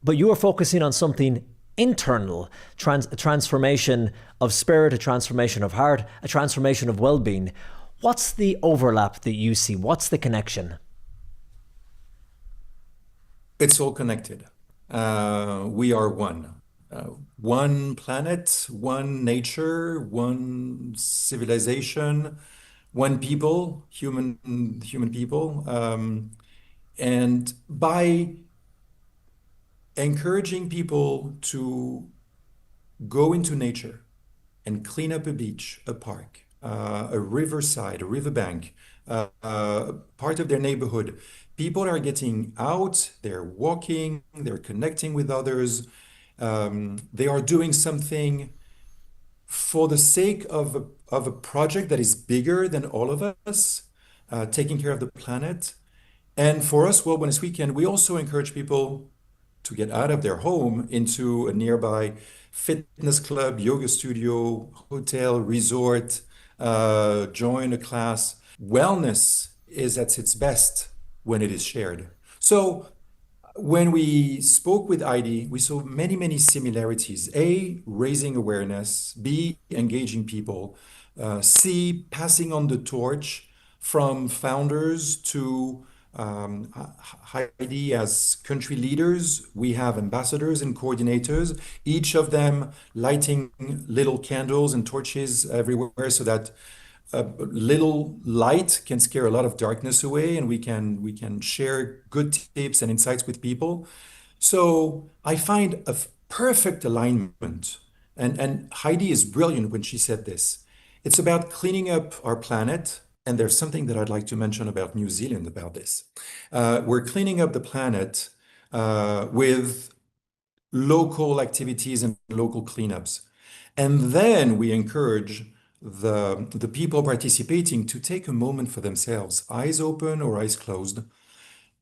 But you are focusing on something internal, a transformation of spirit, a transformation of heart, a transformation of well-being. What's the overlap that you see? What's the connection? It's all connected. We are one. One planet, one nature, one civilization, one people, human people. And by encouraging people to go into nature and clean up a beach, a park, a riverside, a riverbank, part of their neighborhood. People are getting out, they're walking, they're connecting with others. They are doing something for the sake of a project that is bigger than all of us, taking care of the planet. And for us, World Wellness Weekend, we also encourage people to get out of their home into a nearby fitness club, yoga studio, hotel, resort, join a class. Wellness is at its best when it is shared. So when we spoke with Heidi, we saw many, many similarities. A, raising awareness. B, engaging people. C, passing on the torch from founders to Heidi as country leaders. We have ambassadors and coordinators, each of them lighting little candles and torches everywhere so that a little light can scare a lot of darkness away, and we can share good tips and insights with people. So I find a perfect alignment. And Heidi is brilliant when she said this. It's about cleaning up our planet. And there's something that I'd like to mention about New Zealand about this. We're cleaning up the planet with local activities and local cleanups. And then we encourage the people participating to take a moment for themselves, eyes open or eyes closed,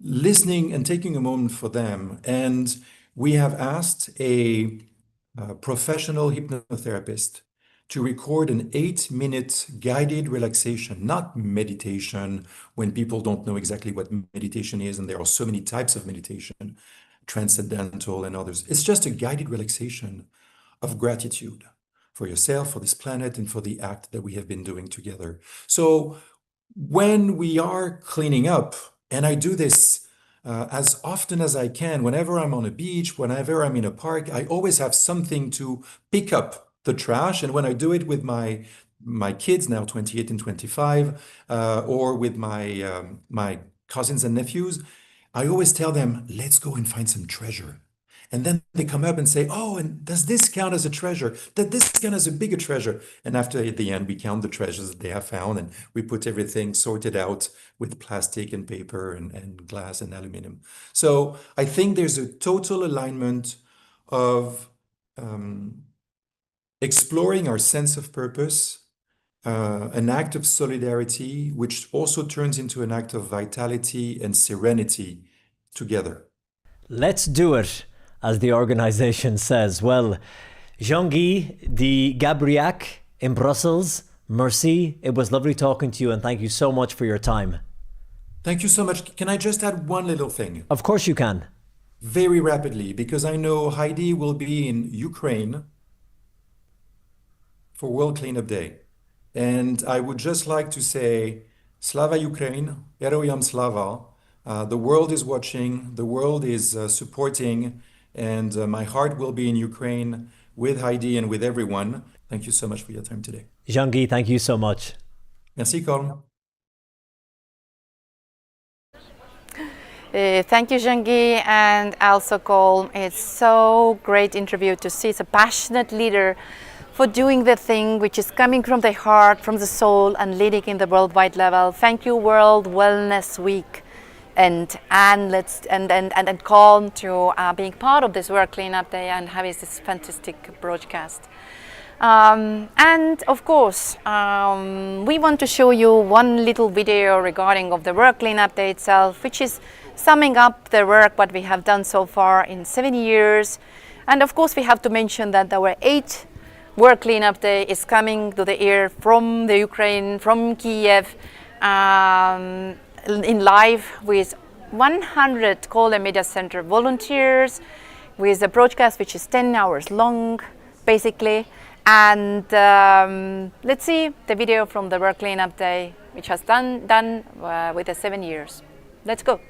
listening and taking a moment for them. And we have asked a professional hypnotherapist to record an 8-minute guided relaxation, not meditation, when people don't know exactly what meditation is, and there are so many types of meditation, transcendental and others. It's just a guided relaxation of gratitude for yourself, for this planet, and for the act that we have been doing together. So when we are cleaning up, and I do this as often as I can, whenever I'm on a beach, whenever I'm in a park, I always have something to pick up the trash. And when I do it with my kids, now 28 and 25, or with my cousins and nephews, I always tell them, let's go and find some treasure. And then they come up and say, oh, and does this count as a treasure? Does this count as a bigger treasure? And after, at the end, we count the treasures that they have found, and we put everything sorted out with plastic and paper and glass and aluminum. So I think there's a total alignment of exploring our sense of purpose, an act of solidarity, which also turns into an act of vitality and serenity together. Let's do it, as the organization says. Well, Jean-Guy de Gabriac in Brussels, merci. It was lovely talking to you, and thank you so much for your time. Thank you so much. Can I just add one little thing? Of course you can. Very rapidly, because I know Heidi will be in Ukraine for World Cleanup Day. And I would just like to say, Slava Ukraine, Heroyam Slava. The world is watching, the world is supporting, and my heart will be in Ukraine with Heidi and with everyone. Thank you so much for your time today. Jean-Guy, thank you so much. Merci, Colm. Thank you, Jean-Guy, and also Colm. It's so great interview to see. It's a passionate leader for doing the thing which is coming from the heart, from the soul, and leading in the worldwide level. Thank you, World Wellness Week, and Colm to being part of this World Cleanup Day and having this fantastic broadcast. And of course, we want to show you one little video regarding of the World Cleanup Day itself, which is summing up the work what we have done so far in 7 years. And of course, we have to mention that our 8th World Cleanup Day is coming to the air from the Ukraine, from Kyiv, in live with 100 Kolem Media Center volunteers, with a broadcast which is 10 hours long, basically. And let's see the video from the World Cleanup Day, which has done with the 7 years. Let's go.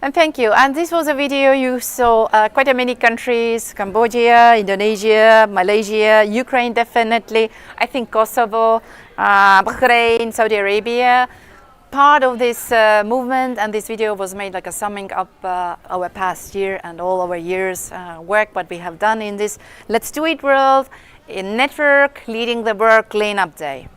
And thank you. And this was a video you saw quite a many countries: Cambodia, Indonesia, Malaysia, Ukraine definitely, I think Kosovo, Bahrain, Saudi Arabia. Part of this movement, and this video was made like a summing up our past year and all our years work, what we have done in this Let's Do It World in network leading the World Cleanup Day.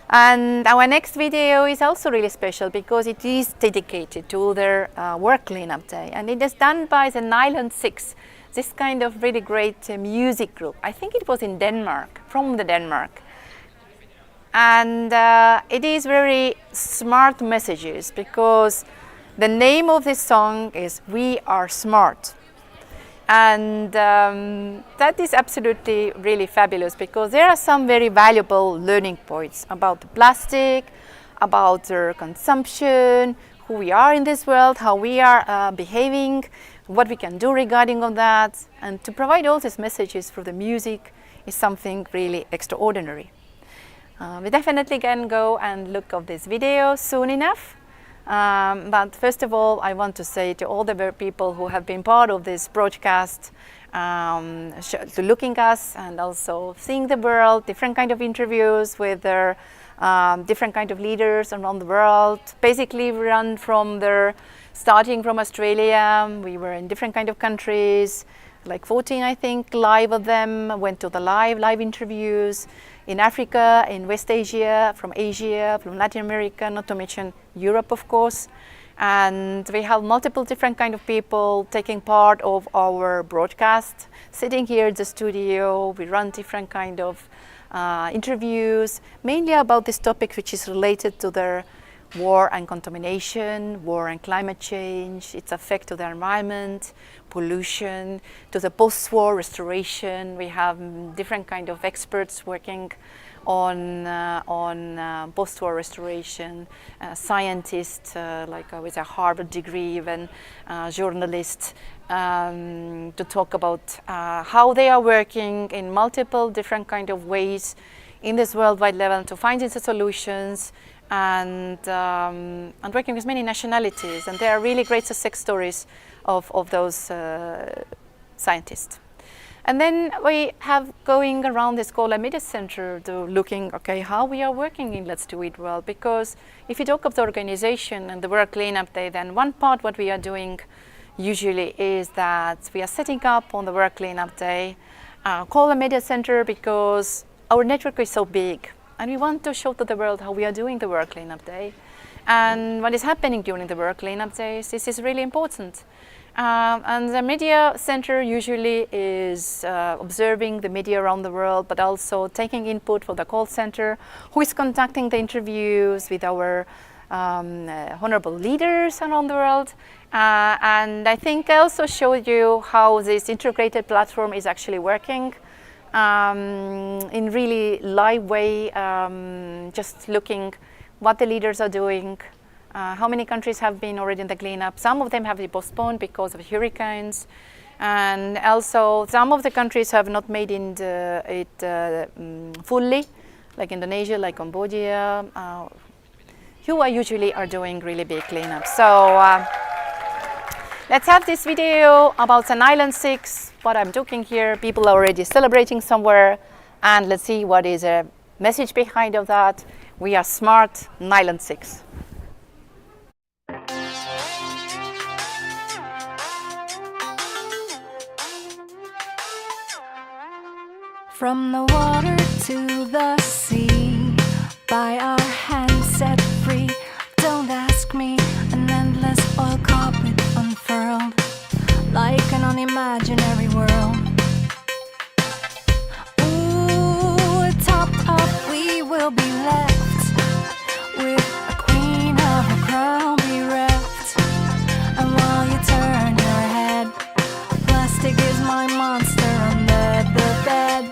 And our next video is also really special because it is dedicated to their World Cleanup Day, and it is done by the Nylon 6, this kind of really great music group. I think it was in Denmark, from Denmark. And it is very smart messages because the name of this song is We Are Smart. And that is absolutely really fabulous because there are some very valuable learning points about the plastic, about their consumption, who we are in this world, how we are behaving, what we can do regarding on that. And to provide all these messages through the music is something really extraordinary. We definitely can go and look at this video soon enough. But first of all, I want to say to all the people who have been part of this broadcast, to looking us and also seeing the world, different kind of interviews with their different kind of leaders around the world. Basically, we run from starting from Australia. We were in different kind of countries, like 14, I think, live of them. Went to the live interviews in Africa, in West Asia, from Latin America, not to mention Europe, of course. And we have multiple different kind of people taking part of our broadcast, sitting here in the studio. We run different kind of interviews, mainly about this topic, which is related to their war and contamination, war and climate change, its effect to the environment, pollution, to the post-war restoration. We have different kind of experts working on post-war restoration, scientists like with a Harvard degree, even journalists, to talk about how they are working in multiple different kind of ways in this worldwide level to find the solutions, and working with many nationalities. And there are really great success stories of those scientists. And then we have going around the Scholar Media Center to looking, okay, how we are working in Let's Do It Well. Because if you talk of the organization and the World Cleanup Day, then one part what we are doing usually is that we are setting up on the World Cleanup Day Scholar Media Center because our network is so big. And we want to show to the world how we are doing the World Cleanup Day and what is happening during the World Cleanup Days. This is really important. And the media center usually is observing the media around the world, but also taking input for the call center, who is conducting the interviews with our honorable leaders around the world. And I think I also showed you how this integrated platform is actually working. In really live way, just looking what the leaders are doing, how many countries have been already in the cleanup. Some of them have been postponed because of hurricanes, and also some of the countries have not made it fully, like Indonesia, like Cambodia, who are usually doing really big cleanups. So let's have this video about the Nylon 6, what I'm talking here. People are already celebrating somewhere, and let's see what is a message behind of that. We are smart, Nylon 6. From the water to the sea, by our hands set free. Don't ask me, an endless oil carpet unfurled, like an unimaginary world. Ooh, topped up we will be left, with a queen of a crown bereft. And while you turn your head, plastic is my monster under the bed.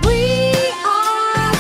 We are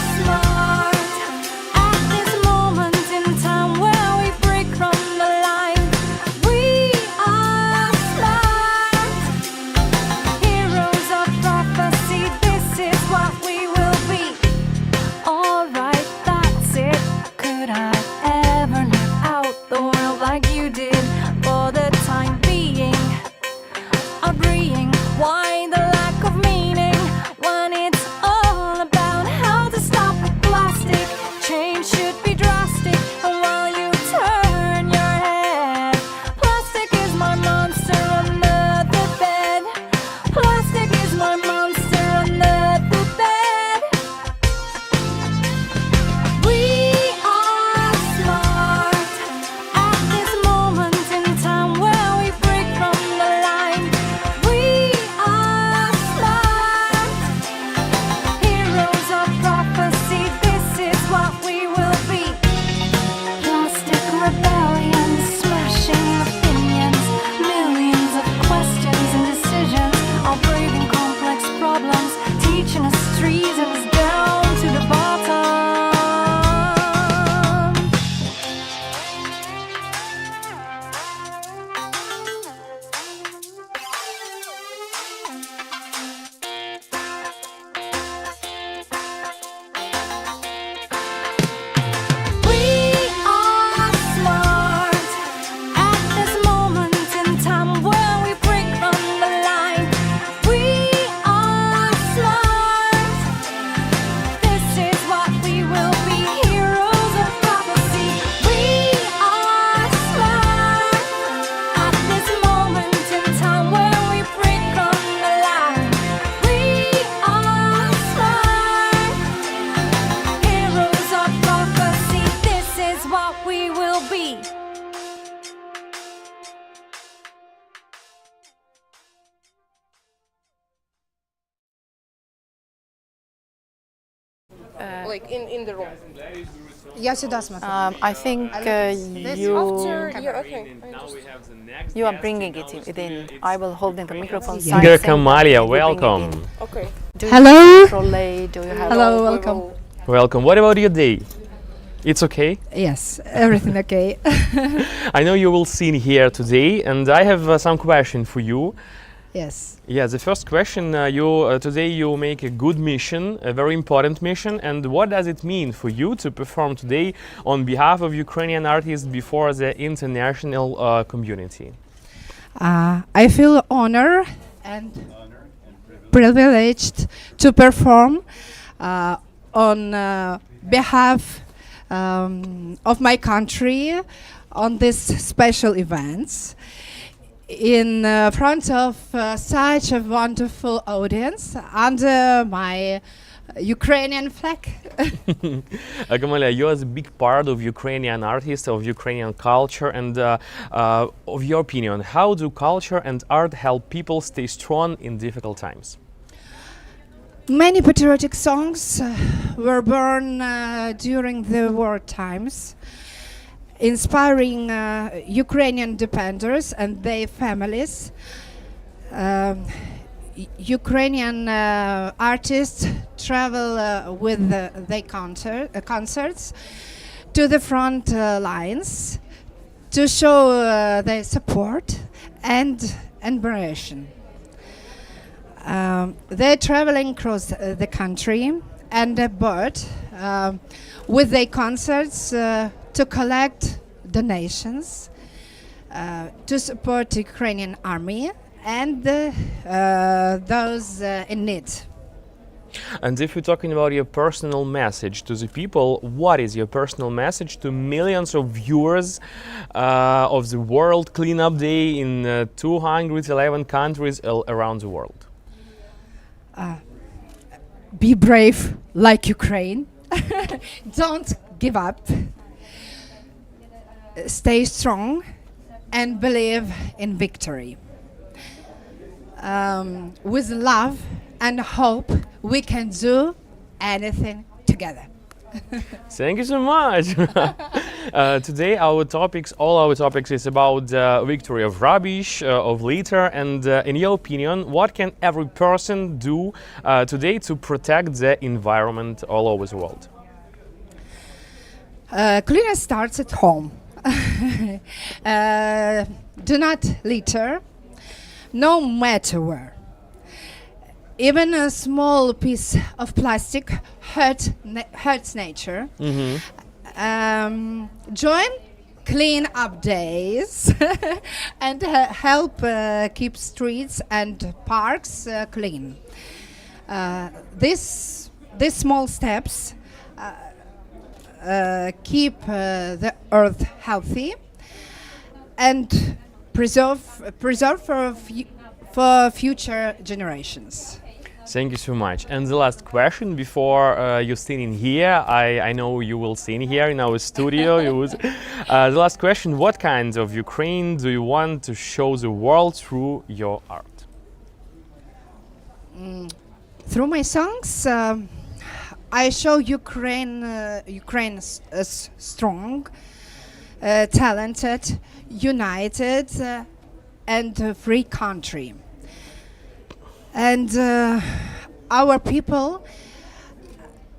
like in the room. I think you are bringing it in. I will hold in the microphone. Singer Kamalia, welcome. Okay. Hello. Hello, welcome. Welcome. What about your day? It's okay? Yes, everything okay. I know you will sing here today, and I have some question for you. Yes. Yeah, the first question, today you make a good mission, a very important mission, and what does it mean for you to perform today on behalf of Ukrainian artists before the international community? I feel honored and privileged to perform on behalf of my country on this special events in front of such a wonderful audience under my Ukrainian flag. Kamalia, you are a big part of Ukrainian artists, of Ukrainian culture, and of your opinion, how do culture and art help people stay strong in difficult times? Many patriotic songs were born during the war times, inspiring Ukrainian defenders and their families. Ukrainian artists travel with their concerts to the front lines to show their support and admiration. They're traveling across the country and abroad with their concerts to collect donations to support the Ukrainian army and those in need. And if you're talking about your personal message to the people, what is your personal message to millions of viewers of the World Cleanup Day in 211 countries around the world? Be brave like Ukraine. Don't give up. Stay strong and believe in victory. With love and hope, we can do anything together. Thank you so much. Today all our topics is about victory of rubbish, of litter, and in your opinion, what can every person do today to protect the environment all over the world? Cleaning starts at home. Do not litter, no matter where. Even a small piece of plastic hurts nature. Join clean up days and help keep streets and parks clean. These small steps keep the earth healthy and preserve for future generations. Thank you so much. And the last question before you sing here, I know you will sing here in our studio. The last question, what kinds of Ukraine do you want to show the world through your art? Through my songs, I show Ukraine as strong, talented, united, and free country. And our people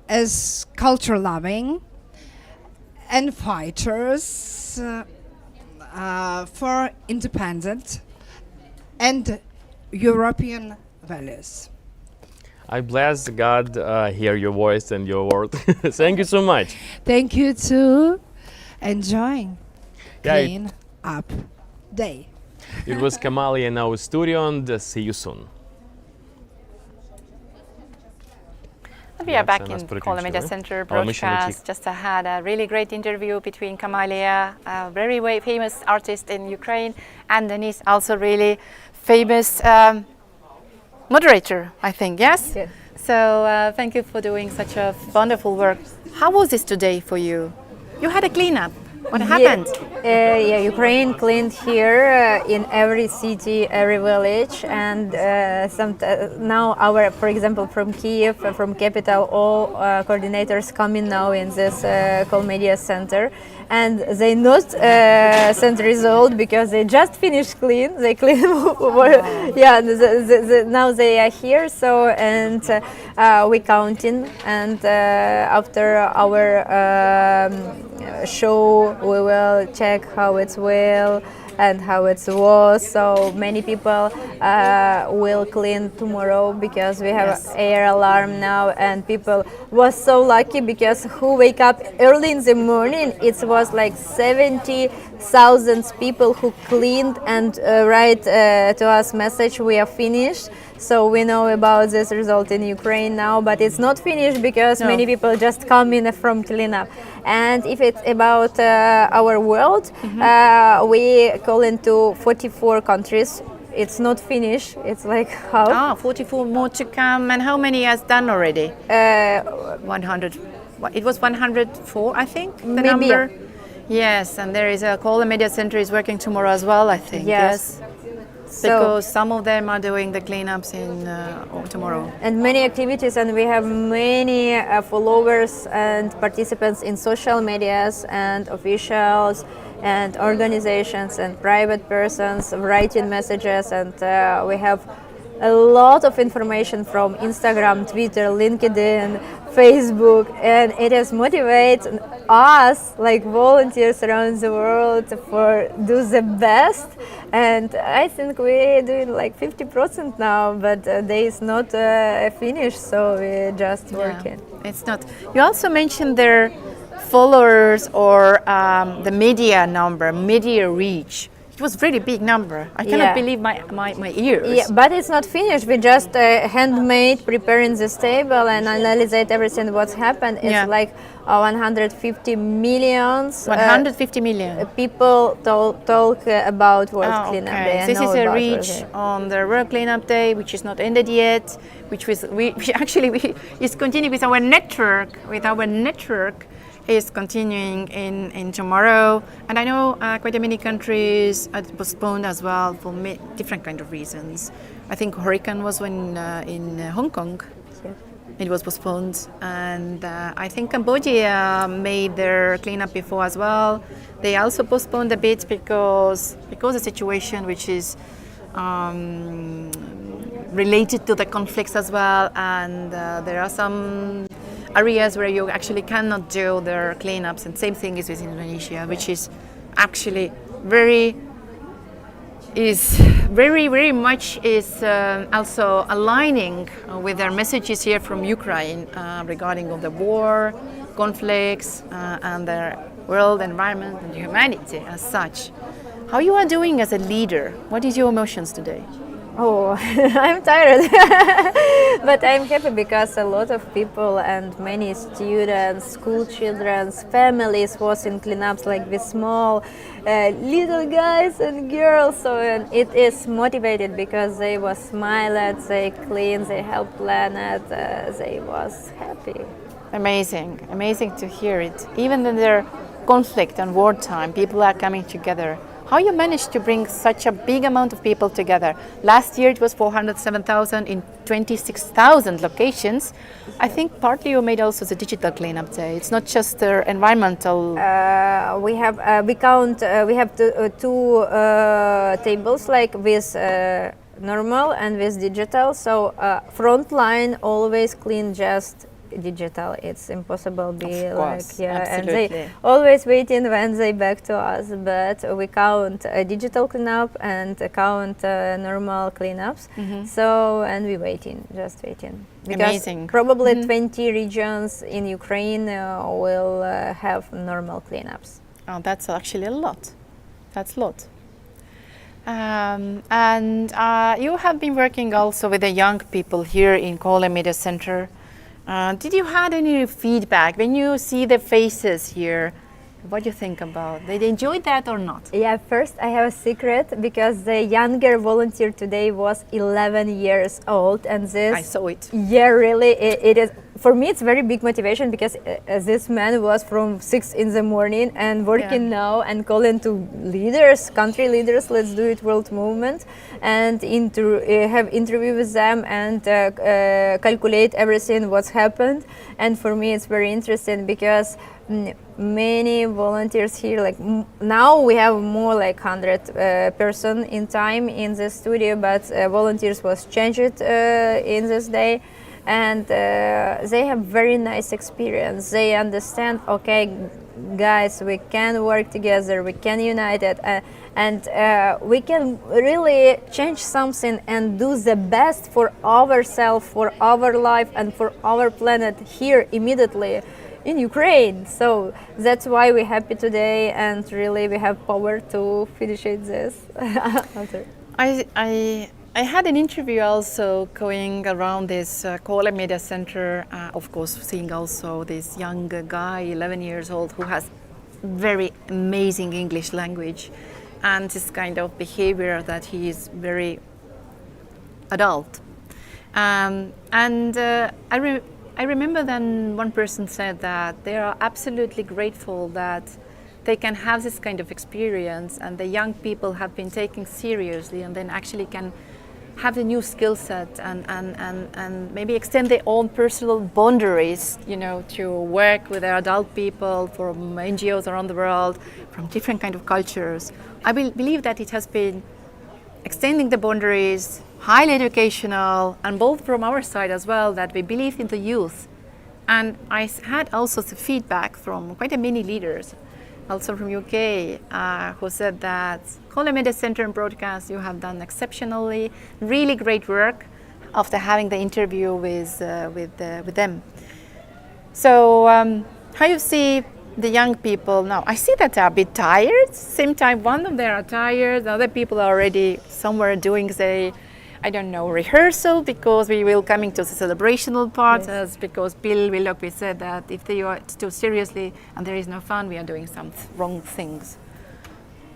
as culture loving and fighters for independent and European values. I bless God hear your voice and your word. Thank you so much. Thank you too. Enjoying Clean Up Day. It was Kamalia in our studio, and see you soon. We are back in Kola Media Center broadcast. Just had a really great interview between Kamalia, a very famous artist in Ukraine, and Denise, also really famous moderator, I think, yes? Yes. So thank you for doing such a wonderful work. How was this today for you? You had a cleanup. What happened? Yeah, Ukraine cleaned here in every city, every village, and now for example, from Kyiv, from capital, all coordinators coming now in this Call Media Center, and they not send result because they just finished clean. They clean, yeah. Now they are here, so and we counting, and after our show we will check how it's well and how it was. So many people will clean tomorrow because we have air alarm now, and people was so lucky because who wake up early in the morning, it was like 70,000 people who cleaned and write to us message we are finished. So we know about this result in Ukraine now, but it's not finished because many people just come in from cleanup. And if it's about our world, we call into 44 countries. It's not finished. It's like how? 44 more to come. And how many has done already? 100. It was 104, I think, the number. Yes, and there is a Call Media Center is working tomorrow as well, I think. Yes. Because some of them are doing the cleanups in tomorrow. And many activities, and we have many followers and participants in social medias and officials and organizations and private persons writing messages, and we have a lot of information from Instagram, Twitter, LinkedIn, Facebook, and it has motivated us like volunteers around the world for do the best. And I think we're doing like 50% now, but day is not finished, so we're just working. It's not. You also mentioned their followers or the media number, media reach. It was really big number. I cannot believe my ears. Yeah, but it's not finished. We just handmade, preparing this table and analyze everything what's happened. It's like 150 millions. 150 million people talk about World Cleanup Day. This is a reach on the World Cleanup Day, which is not ended yet. Which was we is continuing with our network. Is continuing in tomorrow, and I know quite many countries postponed as well for different kind of reasons. I think hurricane was in Hong Kong. It was postponed, and I think Cambodia made their cleanup before as well. They also postponed a bit because the situation which is related to the conflicts as well, and there are some areas where you actually cannot do their cleanups, and same thing is with Indonesia, which is actually very much also aligning with their messages here from Ukraine regarding of the war, conflicts, and the world environment and humanity as such. How you are doing as a leader? What is your emotions today? Oh, I'm tired, but I'm happy because a lot of people and many students, school children, families was in cleanups like with small little guys and girls. So and it is motivated because they was smiled, they clean, they help planet, they was happy. Amazing to hear it. Even in their conflict and wartime, people are coming together. How you managed to bring such a big amount of people together? Last year it was 407,000 in 26,000 locations. I think partly you made also the digital cleanup day. It's not just the environmental. We have two tables like with normal and with digital. So frontline always clean just digital. It's impossible be absolutely. And they always waiting when they back to us, but we count digital cleanup and count normal cleanups. So and we just waiting because probably 20 regions in Ukraine will have normal cleanups. Oh, that's actually a lot. That's a lot. And you have been working also with the young people here in Call Media Center. Did you had any feedback when you see the faces here? What do you think about? Did they enjoy that or not? Yeah, first I have a secret because the younger volunteer today was 11 years old, and this. I saw it. Yeah, really, it is for me it's very big motivation because this man was from 6 in the morning and working now and calling to leaders, country leaders, let's do it world movement, and have interview with them and calculate everything what's happened. And for me it's very interesting because many volunteers here, like now we have more like 100 person in time in the studio, but volunteers was changed in this day. And they have very nice experience. They understand, okay, guys, we can work together, we can unite it, and we can really change something and do the best for ourselves, for our life, and for our planet here immediately in Ukraine. So that's why we're happy today, and really we have power to finish this. I had an interview also going around this Kola Media Center, of course, seeing also this young guy, 11 years old, who has very amazing English language and this kind of behavior that he is very adult. I remember then one person said that they are absolutely grateful that they can have this kind of experience and the young people have been taken seriously and then actually can have the new skill set and maybe extend their own personal boundaries, you know, to work with their adult people from NGOs around the world, from different kind of cultures. I believe that it has been extending the boundaries, highly educational, and both from our side as well, that we believe in the youth. And I had also the feedback from quite a many leaders, also from UK, who said that Kola Media Center and Broadcast, you have done exceptionally, really great work after having the interview with them. So how you see the young people now? I see that they're a bit tired. Same time, one of them are tired, the other people are already somewhere doing I don't know, rehearsal, because we will coming to the celebrational part, as because Bill Willoughby said that if they are too seriously and there is no fun, we are doing some wrong things.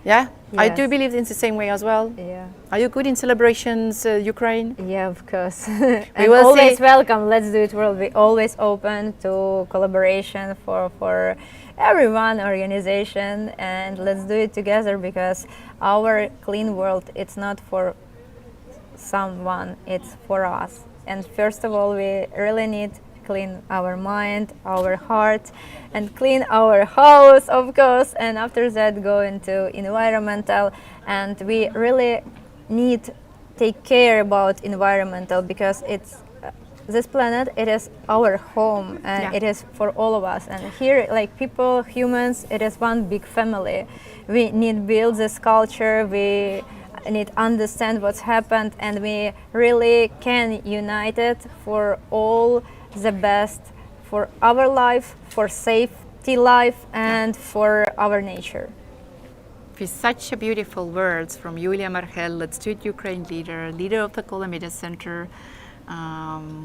Yeah? Yes. I do believe in the same way as well. Yeah. Are you good in celebrations, Ukraine? Yeah, of course. And always welcome. Let's do it world. We always open to collaboration for everyone, organization, and let's do it together, because our clean world, it's not for someone, it's for us. And first of all, we really need to clean our mind, our heart, and clean our house, of course, and after that go into environmental. And we really need to take care about environmental, because it's this planet, it is our home, and it is for all of us. And here, like people, humans, it is one big family. We need to build this culture, we need to understand what's happened, and we really can unite it for all the best, for our life, for safety life, and for our nature. With such beautiful words from Yulia Marhel, Let's Do It Ukraine leader of the Kola Media Center,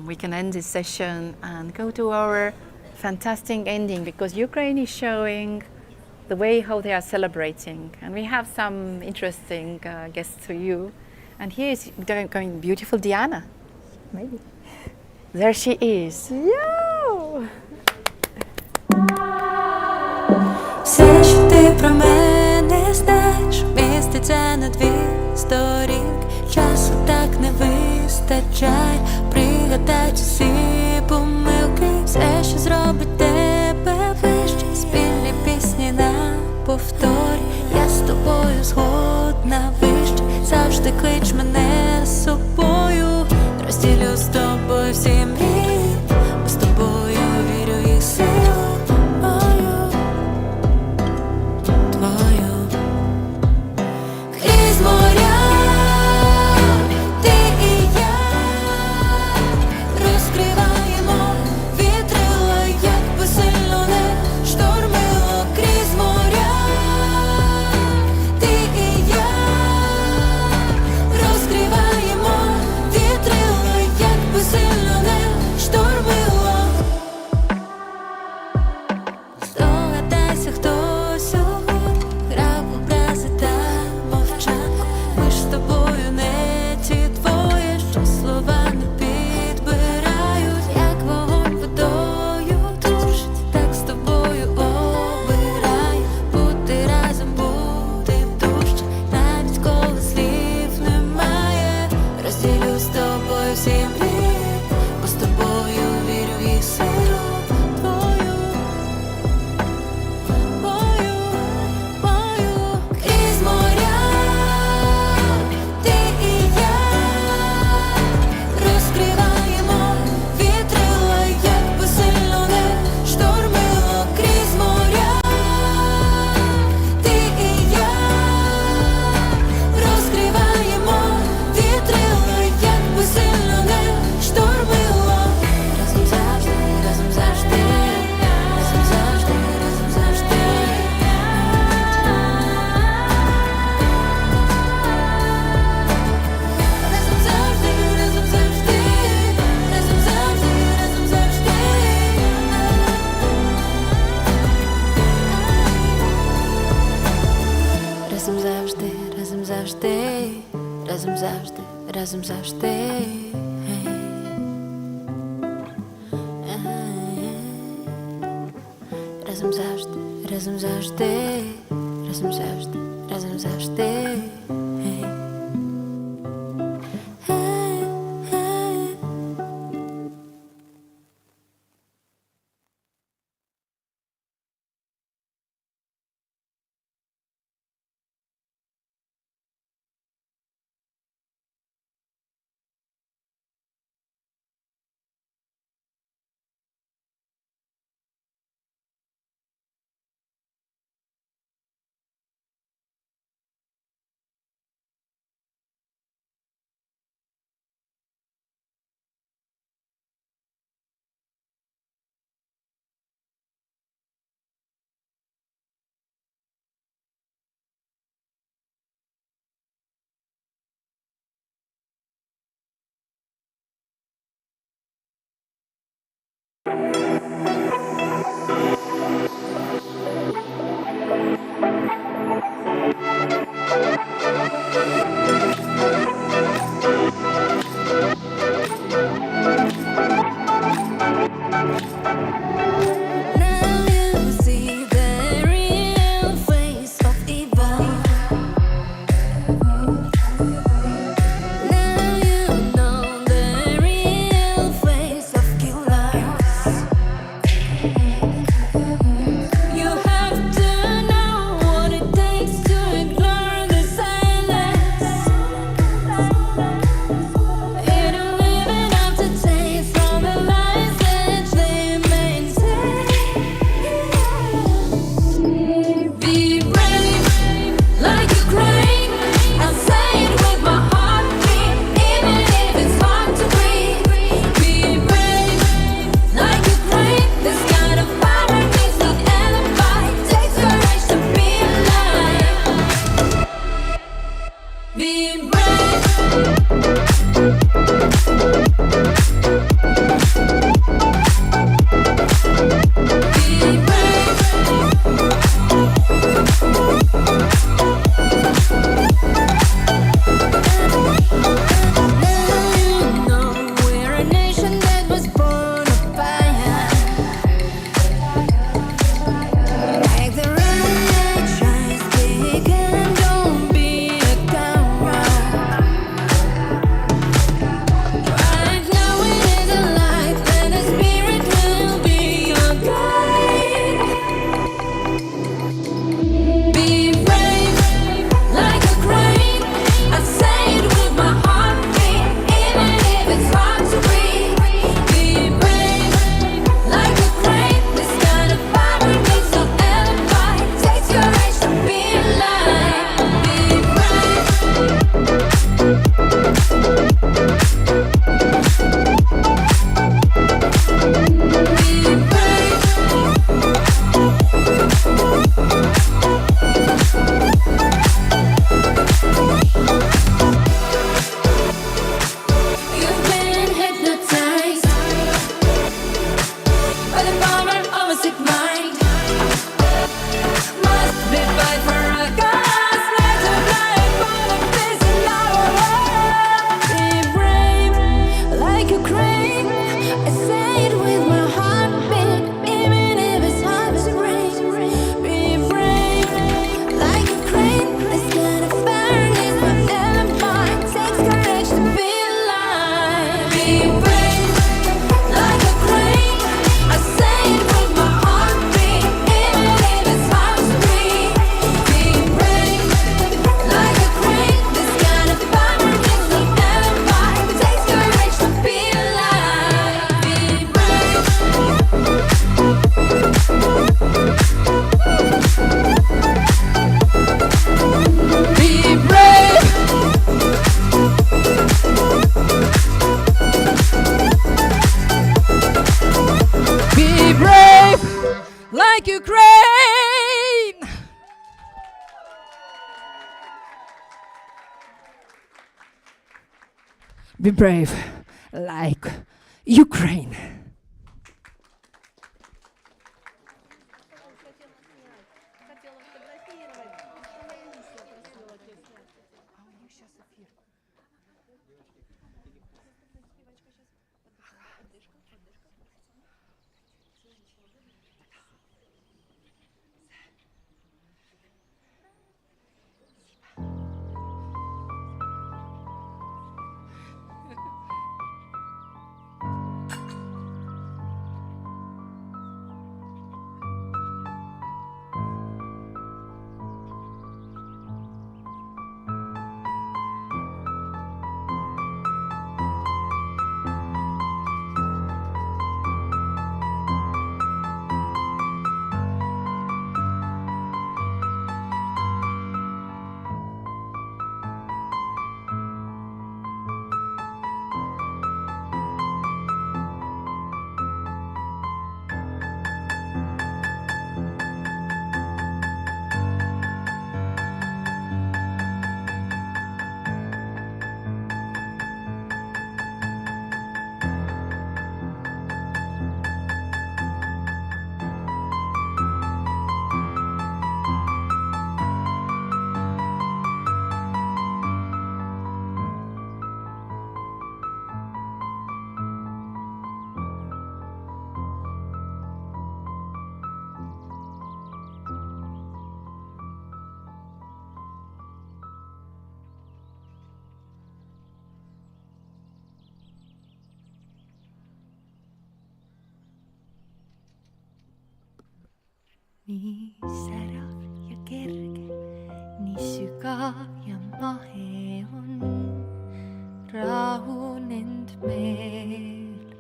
we can end this session and go to our fantastic ending, because Ukraine is showing the way how they are celebrating, and we have some interesting guests for you. And here is going beautiful Diana. Maybe. There she is. Yo! Все, що ти про мене знаєш, міститься на дві сторінки. Часу так не вистачає пригадати всі помилки. Все, що зробить тебе вище, спільні пісні на повторі. Я з тобою згодна вище, завжди клич мене з собою. Розділю з тобою всі мрії, бо з тобою вірю їх силу мою, твою. Крізь моря ти і я розкриваємо вітрила, як завжди, разом завжди, разом завжди. Разом завжди, разом завжди, разом завжди, разом завжди. like Ukraine. Be brave like Ukraine. nii särav ja kerge, nii sügav ja mahe on rahunenud meel.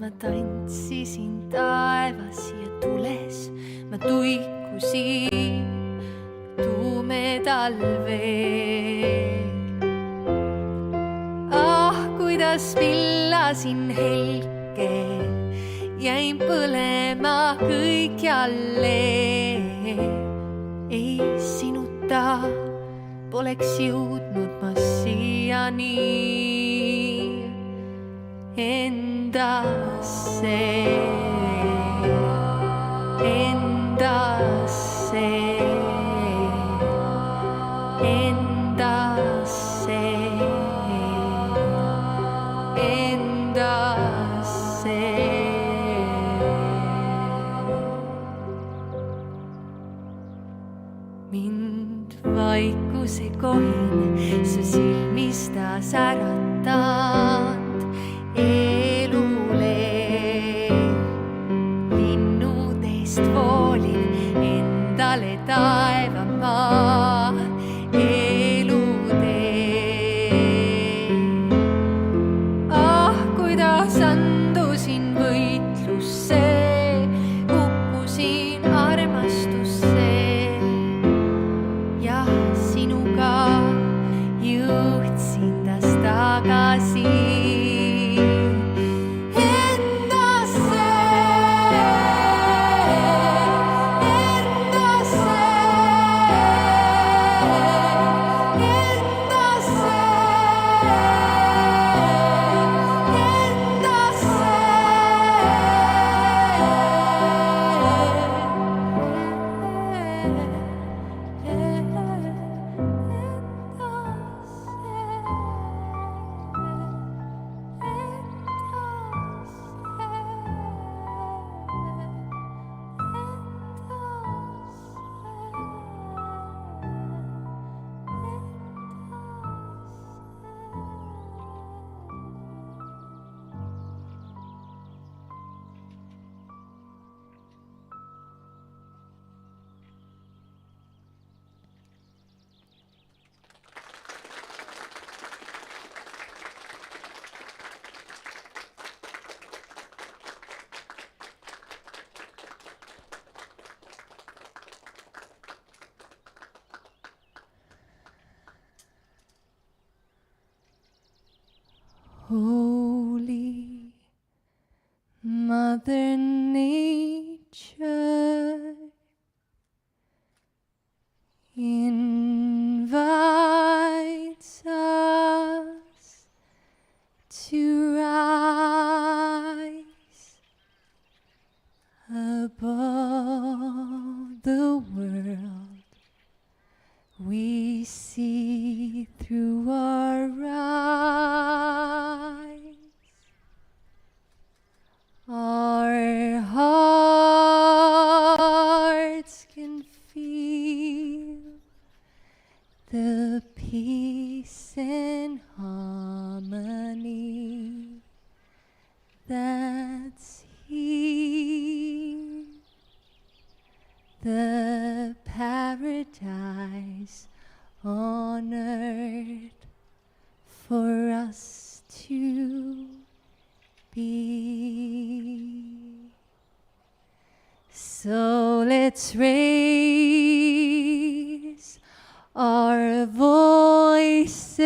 Ma tantsisin taevas ja tules, ma tuikusin tumedal veel. Kuidas villasin helge, jäin põlema kõikjalle. Ei sinuta poleks jõudnud ma siiani endasse, endasse, endasse, endasse. Mind vaikuse kohin su silmista säratanud elule. Linnudest voolin endale taevamaa elutee. Kuidas andusin võitlusse, kukkusin armastusse. Ja sinuga jõudsin taas tagasi endasse, endasse, endasse, Holy Mother Nature invites us to rise above the world we see through our eyes. Our hearts can feel the peace and harmony that's here, the paradise on earth for us to be. So let's raise our voices,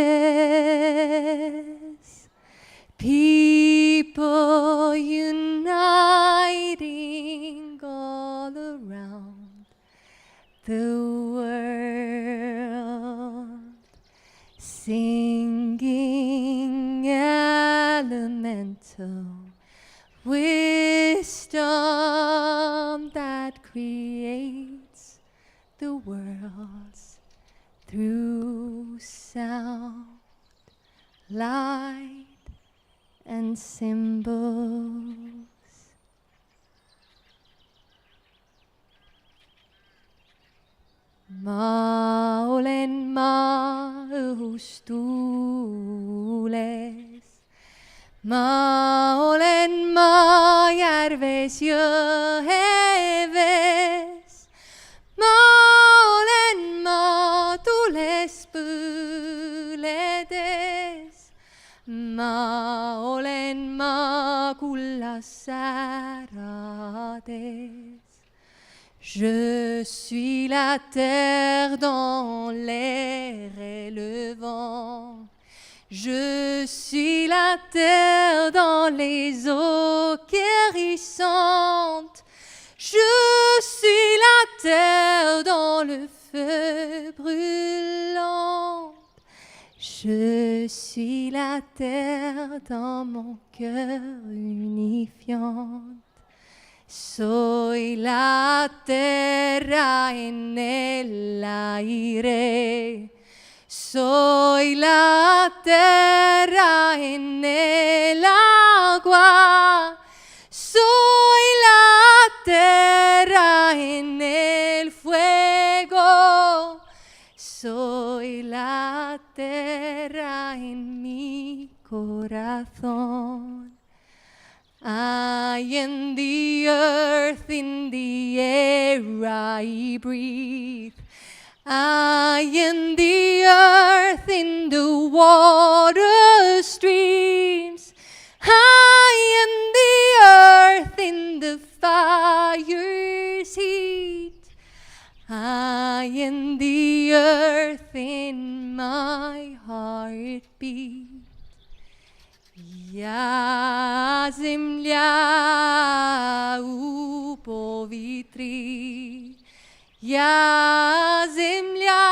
people uniting all around the world, singing elemental wisdom that creates the worlds through sound, light, and symbols. Ma olen maa õhus tuules, ma olen maa järves jõe vees. Je suis la terre dans l'air et le vent. Je suis la terre dans les eaux guérissantes. Je suis la terre dans le feu brûlant. Je suis la terre dans mon cœur unifiant. Soy la terra en el aire. Soy la terra en el agua. Soy la terra en el fuego. Soy la terra en mi corazón. I am the earth, in the air I breathe. I am the earth, in the water streams. I am the earth, in the fire's heat. I am the earth, in my heartbeat. Я земля у повітрі, я земля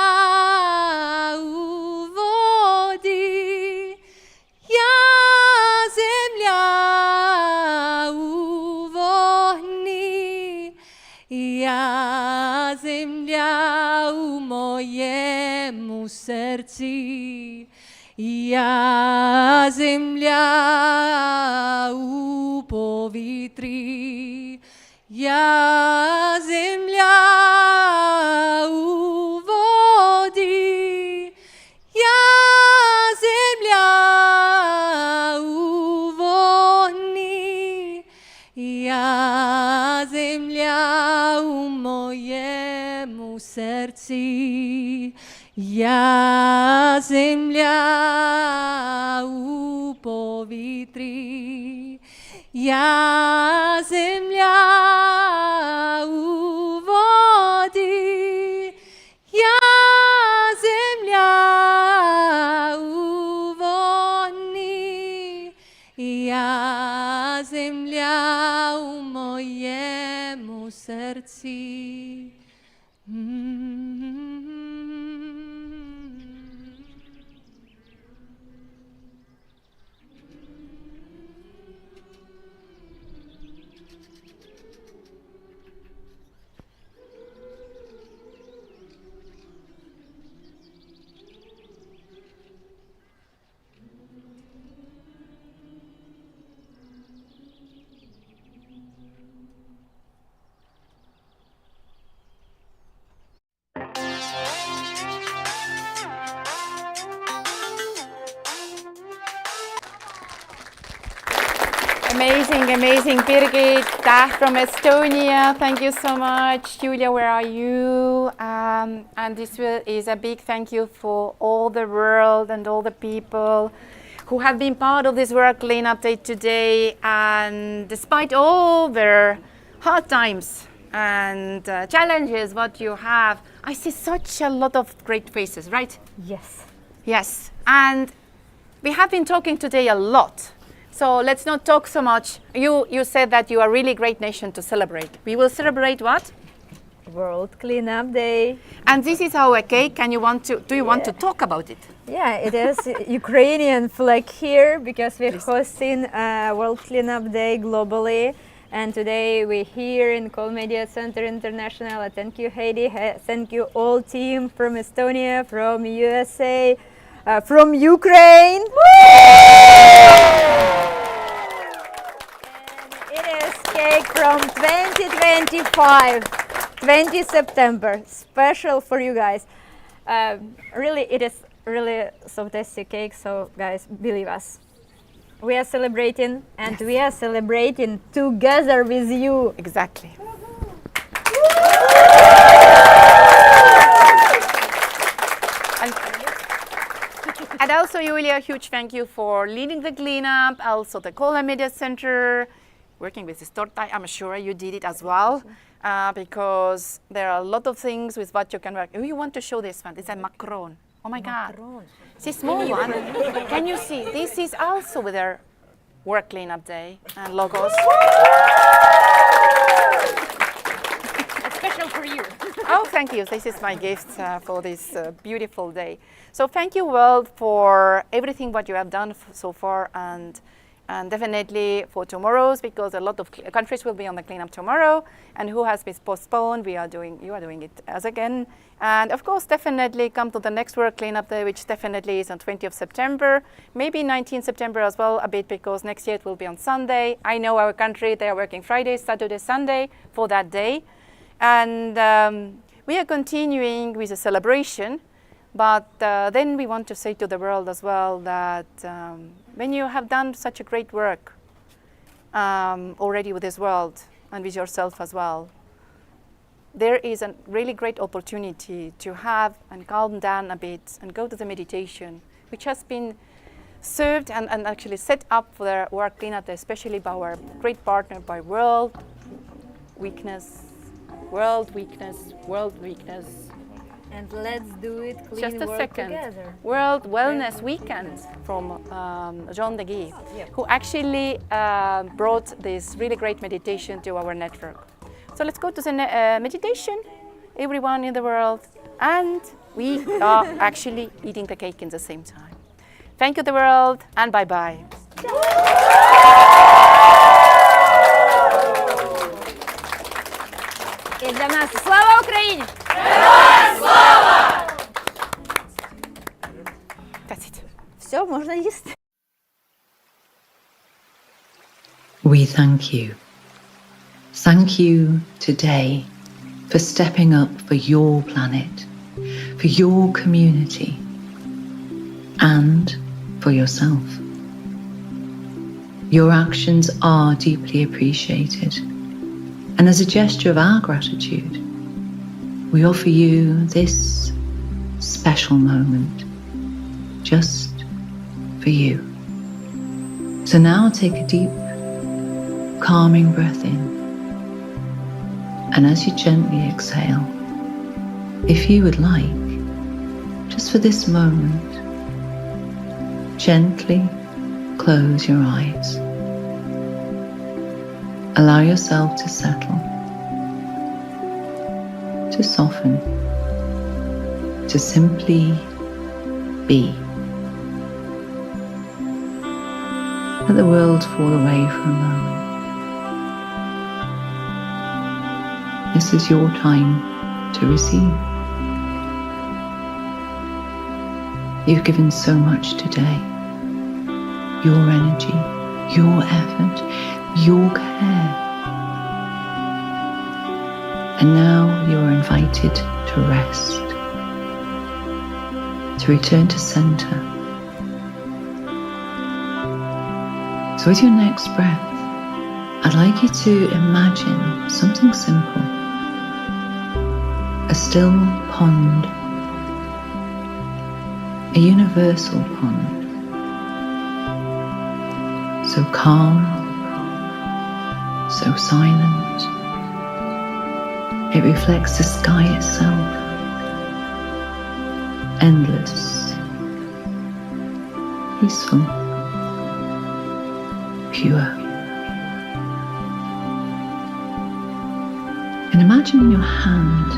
у воді, я земля у вогні, я земля у моєму серці. Я земля у повітрі, я земля у воді, я земля у вогні, я земля у моєму серці. Я земля у повітрі, я земля у воді, я земля у вогні, я земля у моєму серці. Amazing, amazing. Birgit, Dah from Estonia, thank you so much. Julia, where are you? And this is a big thank you for all the world and all the people who have been part of this World Cleanup Day today. And despite all their hard times and challenges, what you have, I see such a lot of great faces, right? Yes. Yes. And we have been talking today a lot. So let's not talk so much. You said that you are a really great nation to celebrate. We will celebrate what? World Cleanup Day. And this is our cake. Do you want to talk about it? Yeah, it is Ukrainian flag here because we're hosting World Cleanup Day globally. And today we're here in Call Media Center International. Thank you, Heidi. Thank you all team from Estonia, from USA, from Ukraine. And it is cake from 2025, 20 September, special for you guys. Really, it is really so tasty cake, so guys, believe us. We are celebrating, and we are celebrating together with you. Exactly. And also, Julia, a huge thank you for leading the cleanup, also the Kola Media Center. working with this torta. I'm sure you did it as well, because there are a lot of things with what you can work. Oh, you want to show this one? It's a macaron. Oh my God. This small one. Can you see? This is also with their work cleanup day and logos. Special for you. Oh, thank you. This is my gift for this beautiful day. So thank you, world, for everything what you have done so far, and definitely for tomorrow's, because a lot of countries will be on the cleanup tomorrow, and who has been postponed, you are doing it as again. And of course, definitely come to the next World Cleanup Day, which definitely is on 20th of September, maybe 19th September as well a bit, because next year it will be on Sunday. I know our country, they are working Friday, Saturday, Sunday for that day. And we are continuing with a celebration, but then we want to say to the world as well that when you have done such a great work already with this world and with yourself as well, there is a really great opportunity to have and calm down a bit and go to the meditation, which has been served and actually set up for their work cleanup, especially by our great partner, by World Weakness. And let's do it clean Just a work second. together. World Wellness Weekend from Jean de Guy, who actually brought this really great meditation to our network. So let's go to the meditation, everyone in the world, and we are actually eating the cake in the same time. Thank you, the world, and bye-bye. І для нас слава Україні! That's it. Все, можна їсти. We thank you. Thank you today for stepping up for your planet, for your community, and for yourself. Your actions are deeply appreciated, and as a gesture of our gratitude, we offer you this special moment just for you. So now take a deep, calming breath in, and as you gently exhale, if you would like, just for this moment, gently close your eyes. Allow yourself to settle, to soften, to simply be. Let the world fall away for a moment. This is your time to receive. You've given so much today. Your energy, your effort, your care. And now you are invited to rest, to return to center. So with your next breath, I'd like you to imagine something simple. A still pond, a universal pond, so calm, so silent, it reflects the sky itself, endless, peaceful, pure. And imagine in your hand,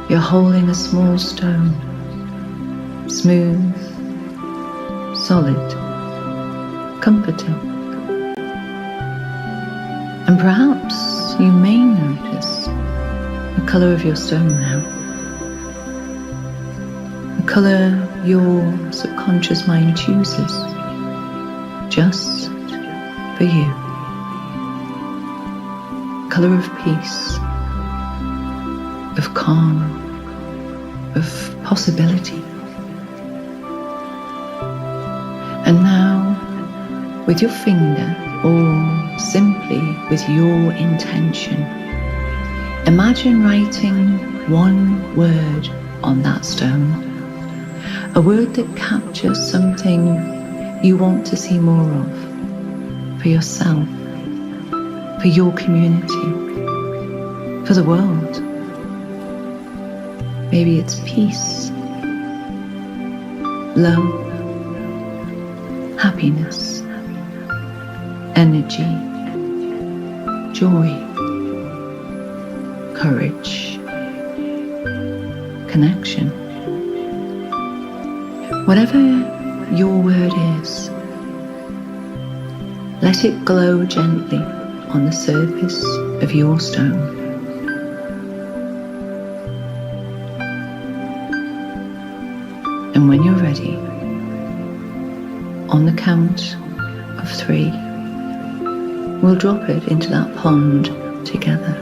you're holding a small stone, smooth, solid, comforting. And perhaps you may notice the colour of your stone now, the colour your subconscious mind chooses, just for you. Colour of peace, of calm, of possibility. And now, with your finger, or simply with your intention, imagine writing one word on that stone, a word that captures something you want to see more of for yourself, for your community, for the world. Maybe it's peace, love, happiness, energy, joy, courage, connection. Whatever your word is, let it glow gently on the surface of your stone. And when you're ready, on the count of 3, we'll drop it into that pond together.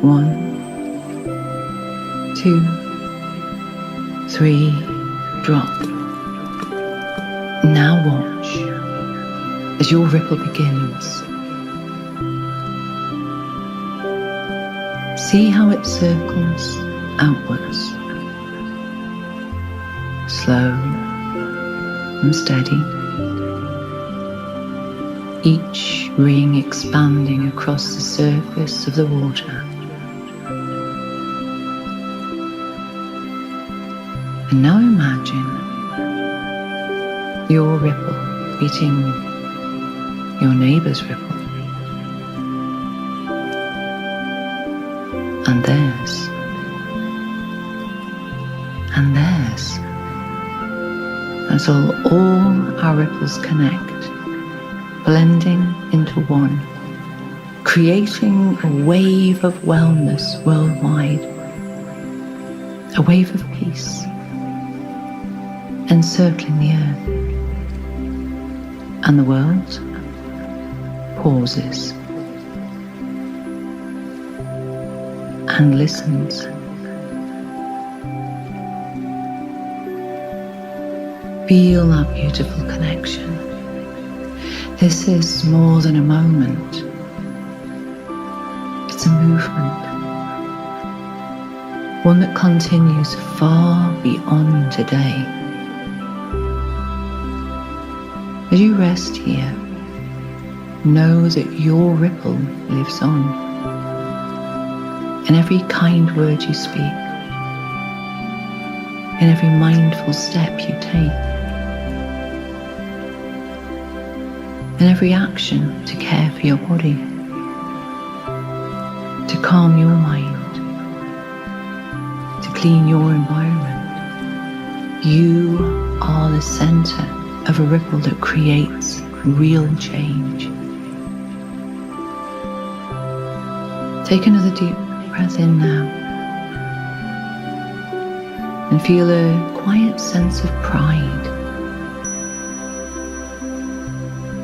1, 2, 3, drop. Now watch as your ripple begins. See how it circles outwards, slow and steady, each ring expanding across the surface of the water. And now imagine your ripple beating your neighbour's ripple. And theirs. And theirs. Until all our ripples connect, blending into one, creating a wave of wellness worldwide, a wave of peace, encircling the earth. And the world pauses and listens. Feel that beautiful connection. This is more than a moment. It's a movement. One that continues far beyond today. As you rest here, know that your ripple lives on. In every kind word you speak, in every mindful step you take, in every action to care for your body, to calm your mind, to clean your environment. You are the center of a ripple that creates real change. Take another deep breath in now and feel a quiet sense of pride,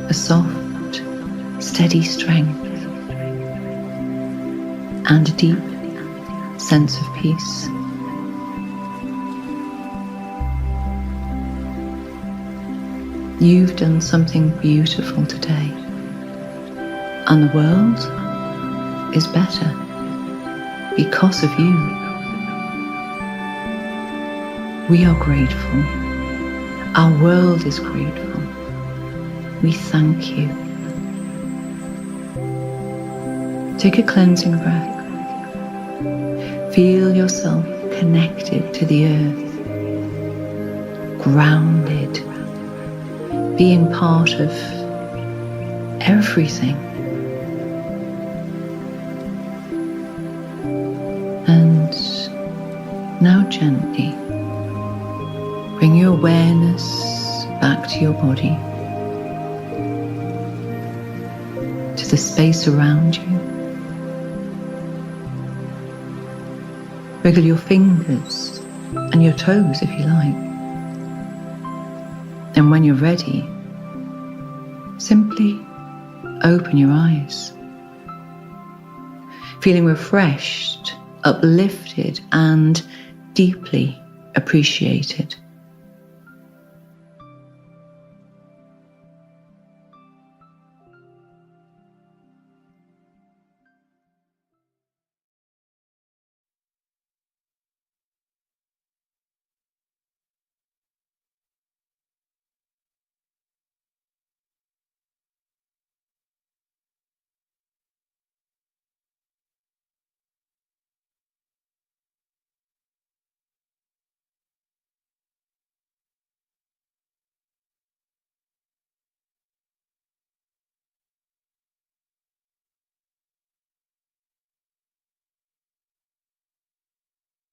a soft, steady strength, and a deep sense of peace. You've done something beautiful today, and the world is better because of you. We are grateful. Our world is grateful. We thank you. Take a cleansing breath. Feel yourself connected to the earth, grounded, being part of everything. And now gently bring your awareness back to your body, to the space around you. Wiggle your fingers and your toes if you like. And when you're ready, simply open your eyes, feeling refreshed, uplifted, and deeply appreciated.